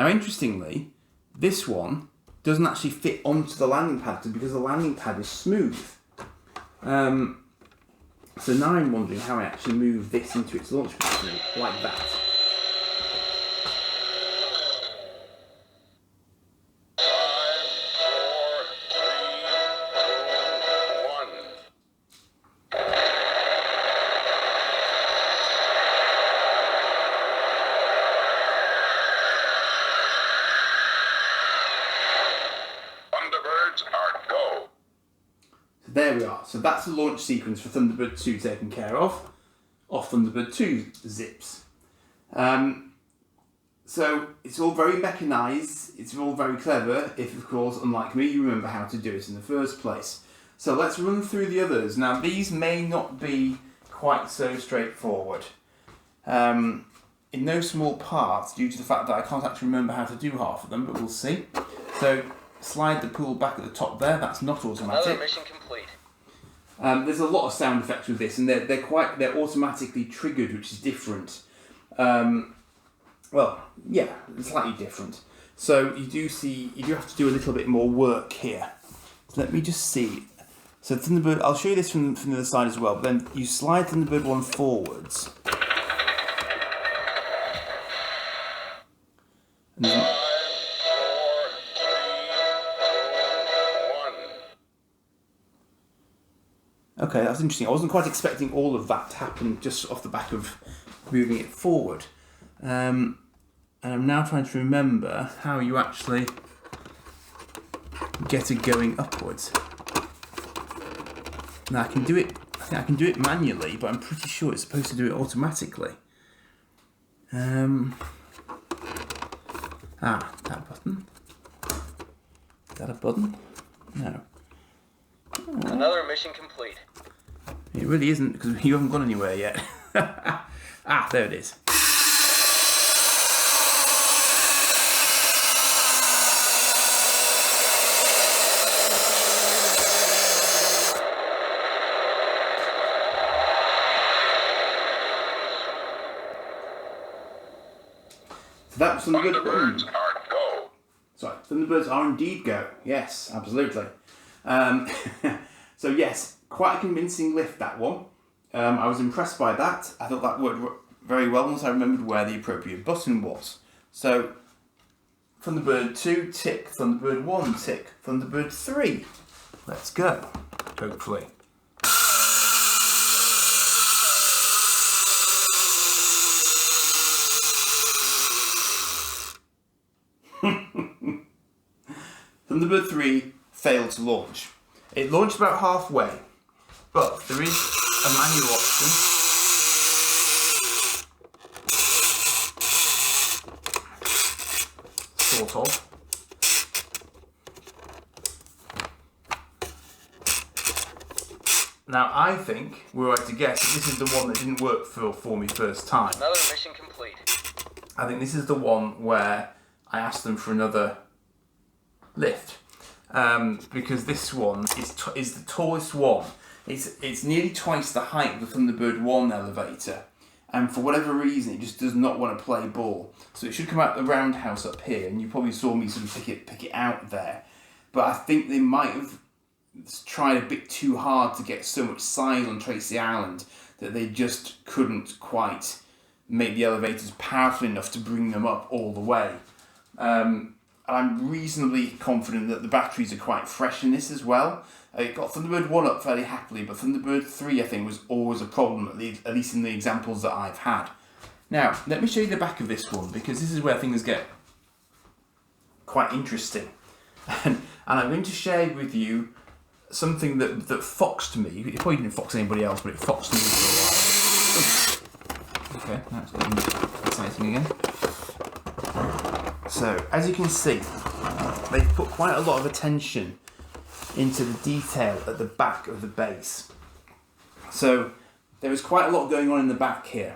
interestingly, this one doesn't actually fit onto the landing pad because the landing pad is smooth. So now I'm wondering how I actually move this into its launch position like that. Thunderbirds are go. There we are. So that's the launch sequence for Thunderbird 2 taken care of Thunderbird 2 zips. So it's all very mechanised, it's all very clever, if of course, unlike me, you remember how to do it in the first place. So let's run through the others. Now these may not be quite so straightforward. In no small part, due to the fact that I can't actually remember how to do half of them, but we'll see. So slide the pool back at the top there, that's not automatic. Another mission complete. There's a lot of sound effects with this, and they're automatically triggered, which is different. Well, yeah, slightly different. So you do have to do a little bit more work here. So let me just see. So Thunderbird, I'll show you this from the other side as well. But then you slide Thunderbird 1 forwards. And then, okay, that's interesting. I wasn't quite expecting all of that to happen just off the back of moving it forward. And I'm now trying to remember how you actually get it going upwards. Now I think I can do it manually, but I'm pretty sure it's supposed to do it automatically. That button. Is that a button? No. Another mission complete. It really isn't, because you haven't gone anywhere yet. There it is. So that was Thunderbird 1. Thunderbirds are go. Sorry, Thunderbirds are indeed go. Yes, absolutely. So yes, quite a convincing lift, that one. I was impressed by that. I thought that worked very well once I remembered where the appropriate button was. So Thunderbird 2, tick. Thunderbird 1, tick. Thunderbird 3. Let's go, hopefully. Thunderbird 3 failed to launch. It launched about halfway, but there is a manual option. Sort of. Now I think we're right to guess that this is the one that didn't work for me first time. Another mission complete. I think this is the one where I asked them for another lift. Because this one is the tallest one. It's nearly twice the height of the Thunderbird 1 elevator, and for whatever reason it just does not want to play ball. So it should come out the roundhouse up here, and you probably saw me sort of pick it out there. But I think they might have tried a bit too hard to get so much size on Tracy Island that they just couldn't quite make the elevators powerful enough to bring them up all the way. I'm reasonably confident that the batteries are quite fresh in this as well. It got Thunderbird 1 up fairly happily, but Thunderbird 3 I think was always a problem, at least in the examples that I've had. Now, let me show you the back of this one, because this is where things get quite interesting. And I'm going to share with you something that foxed me. It probably didn't fox anybody else, but it foxed me for a while. Okay, that's getting exciting again. So, as you can see, they've put quite a lot of attention into the detail at the back of the base. So, there is quite a lot going on in the back here.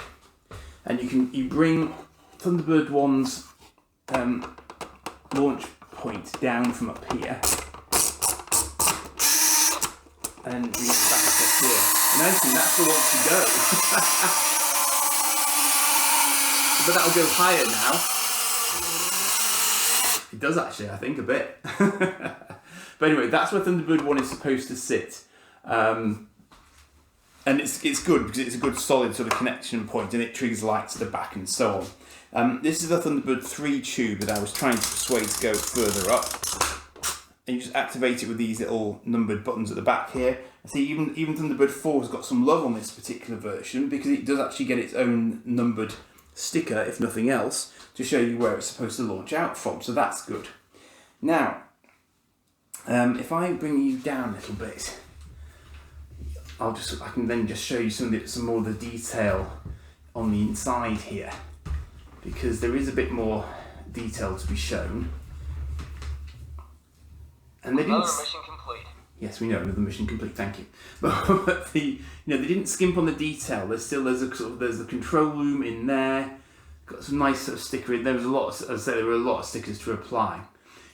and you bring Thunderbird 1's launch point down from up here, and bring it back up here. And I think that's the one to go. But that'll go higher now. It does actually, I think, a bit. But anyway, that's where Thunderbird 1 is supposed to sit. And it's good because it's a good solid sort of connection point, and it triggers lights at the back and so on. This is the Thunderbird 3 tube that I was trying to persuade to go further up. And you just activate it with these little numbered buttons at the back here. See, even Thunderbird 4 has got some love on this particular version because it does actually get its own numbered sticker, if nothing else, to show you where it's supposed to launch out from. So that's good. Now, if I bring you down a little bit, I can then just show you some more of the detail on the inside here, because there is a bit more detail to be shown. And they Another didn't. mission complete. Yes, we know, another mission complete. Thank you. But they didn't skimp on the detail. There's a control room in there. Got some nice sort of sticker in. There were a lot of stickers to apply.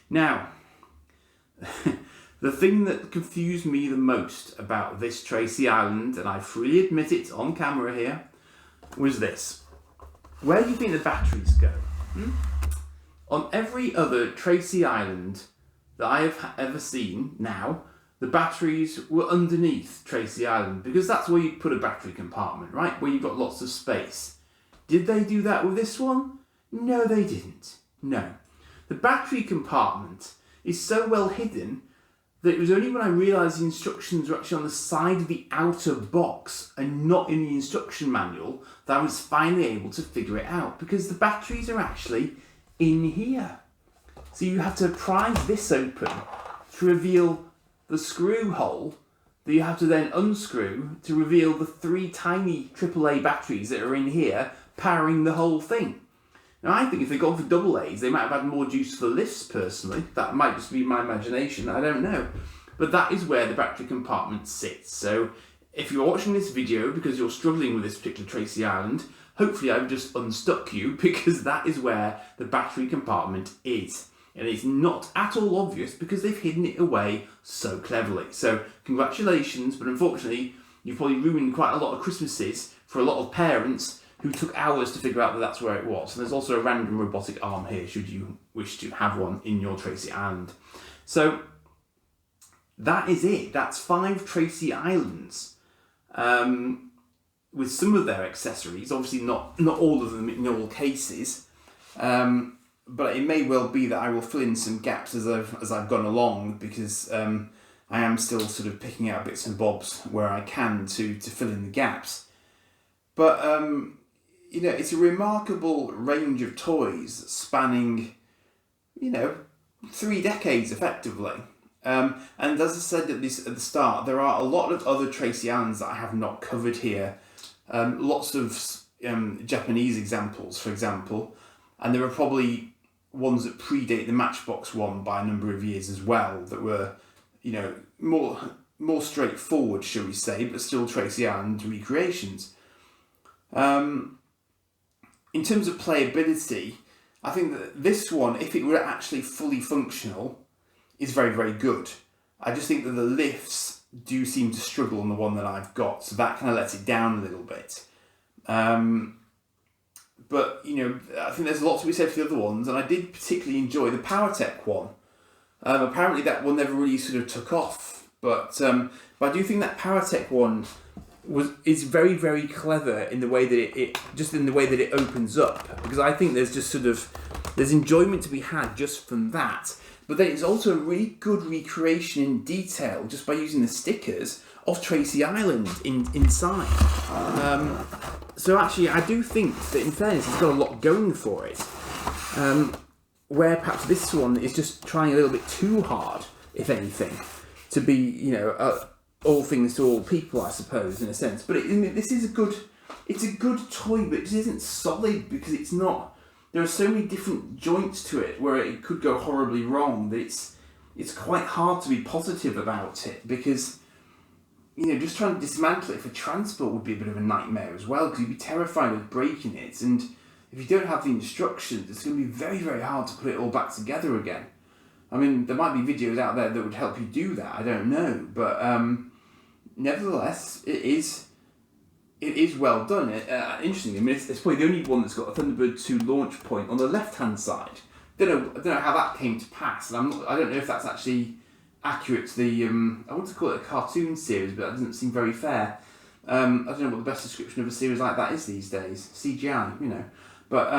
Now, the thing that confused me the most about this Tracy Island, and I freely admit it on camera here, was this. Where do you think the batteries go? On every other Tracy Island that I have ever seen now, the batteries were underneath Tracy Island, because that's where you put a battery compartment, right? Where you've got lots of space. Did they do that with this one? No, they didn't. No. The battery compartment is so well hidden that it was only when I realised the instructions were actually on the side of the outer box and not in the instruction manual that I was finally able to figure it out, because the batteries are actually in here. So you have to prise this open to reveal the screw hole that you have to then unscrew to reveal the 3 tiny AAA batteries that are in here powering the whole thing. Now, I think if they'd gone for double A's, they might have had more juice for the lifts, personally. That might just be my imagination, I don't know. But that is where the battery compartment sits. So if you're watching this video because you're struggling with this particular Tracy Island, hopefully I've just unstuck you, because that is where the battery compartment is. And it's not at all obvious because they've hidden it away so cleverly. So congratulations, but unfortunately you've probably ruined quite a lot of Christmases for a lot of parents who took hours to figure out that that's where it was. And there's also a random robotic arm here should you wish to have one in your Tracy Island. So that is it. That's 5 Tracy Islands with some of their accessories. Obviously not all of them in all cases. But it may well be that I will fill in some gaps as I've gone along, because I am still sort of picking out bits and bobs where I can to fill in the gaps. But it's a remarkable range of toys spanning 3 decades effectively. And as I said at the start, there are a lot of other Tracy Islands that I have not covered here. Lots of Japanese examples, for example, and there are probably ones that predate the Matchbox one by a number of years as well, that were, more straightforward, shall we say, but still Tracy Island recreations. In terms of playability, I think that this one, if it were actually fully functional, is very, very good. I just think that the lifts do seem to struggle on the one that I've got, so that kind of lets it down a little bit. But, I think there's a lot to be said for the other ones, and I did particularly enjoy the Powertech one. Apparently that one never really sort of took off, but I do think that Powertech one is very, very clever in the way that it opens up, because I think there's enjoyment to be had just from that. But then it's also a really good recreation in detail just by using the stickers of Tracy Island inside. So actually, I do think that in fairness, it's got a lot going for it. Where perhaps this one is just trying a little bit too hard, if anything, to be, all things to all people, I suppose, in a sense. But this is a good toy, but it isn't solid because it's not. There are so many different joints to it where it could go horribly wrong that it's quite hard to be positive about it, because just trying to dismantle it for transport would be a bit of a nightmare as well, because you'd be terrified of breaking it, and if you don't have the instructions, it's going to be very, very hard to put it all back together again. I mean, there might be videos out there that would help you do that, I don't know, but nevertheless, it is well done. Interestingly, I mean, it's probably the only one that's got a Thunderbird 2 launch point on the left-hand side. I don't know how that came to pass, and I don't know if that's actually accurate to the, I want to call it a cartoon series, but that doesn't seem very fair. I don't know what the best description of a series like that is these days. CGI, But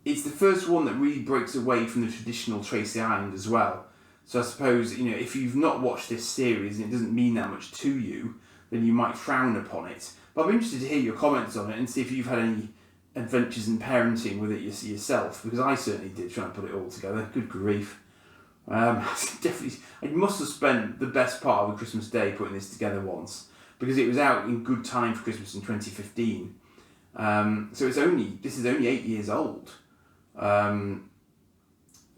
it's the first one that really breaks away from the traditional Tracy Island as well. So I suppose, if you've not watched this series and it doesn't mean that much to you, then you might frown upon it. But I'm interested to hear your comments on it and see if you've had any adventures in parenting with it yourself, because I certainly did try and put it all together. Good grief. Definitely, I must have spent the best part of a Christmas day putting this together once, because it was out in good time for Christmas in 2015. So this is only 8 years old.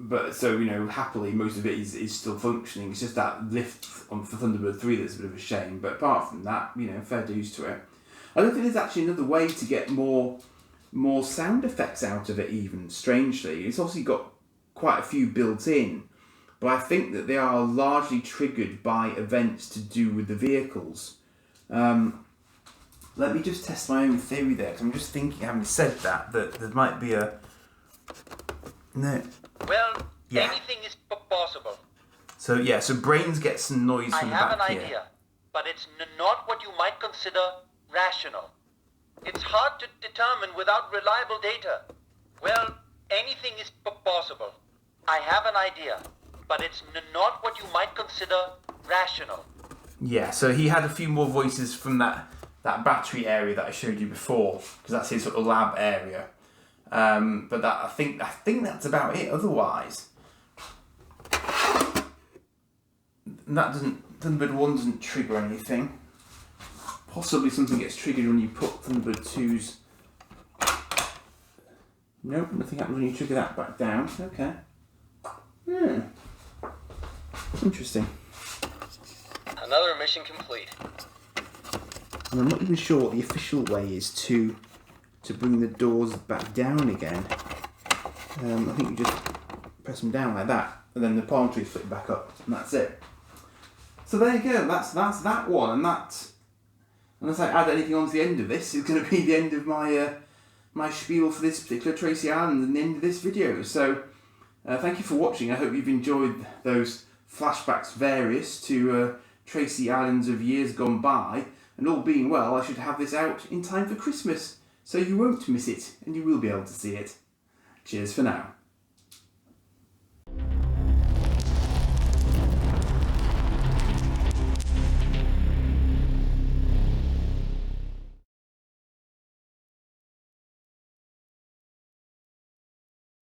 But so, happily most of it is still functioning. It's just that lift for Thunderbird 3 that's a bit of a shame. But apart from that, fair dues to it. I don't think there's actually another way to get more sound effects out of it even, strangely. It's obviously got quite a few built in, but I think that they are largely triggered by events to do with the vehicles. Let me just test my own theory there, because I'm just thinking, having said that there might be a... No. Well, Yeah. anything is possible. So Brains gets some noise I from the have back an here. idea, but it's not what you might consider rational. It's hard to determine without reliable data. Well, anything is possible. I have an idea, but it's not what you might consider rational. Yeah, so he had a few more voices from that battery area that I showed you before, because that's his sort of lab area. But that I think that's about it. Otherwise, Thunderbird 1 doesn't trigger anything. Possibly something gets triggered when you put Thunderbird 2's. Nope, nothing happens when you trigger that back down. Okay. Interesting. Another mission complete. And I'm not even sure what the official way is to bring the doors back down again. I think you just press them down like that, and then the palm trees flip back up, and that's it. So there you go. That's that one, and that. Unless I add anything on to the end of this, it's going to be the end of my my spiel for this particular Tracy Island and the end of this video. So thank you for watching. I hope you've enjoyed those flashbacks various to Tracy Islands of years gone by, and all being well, I should have this out in time for Christmas, so you won't miss it and you will be able to see it. Cheers for now.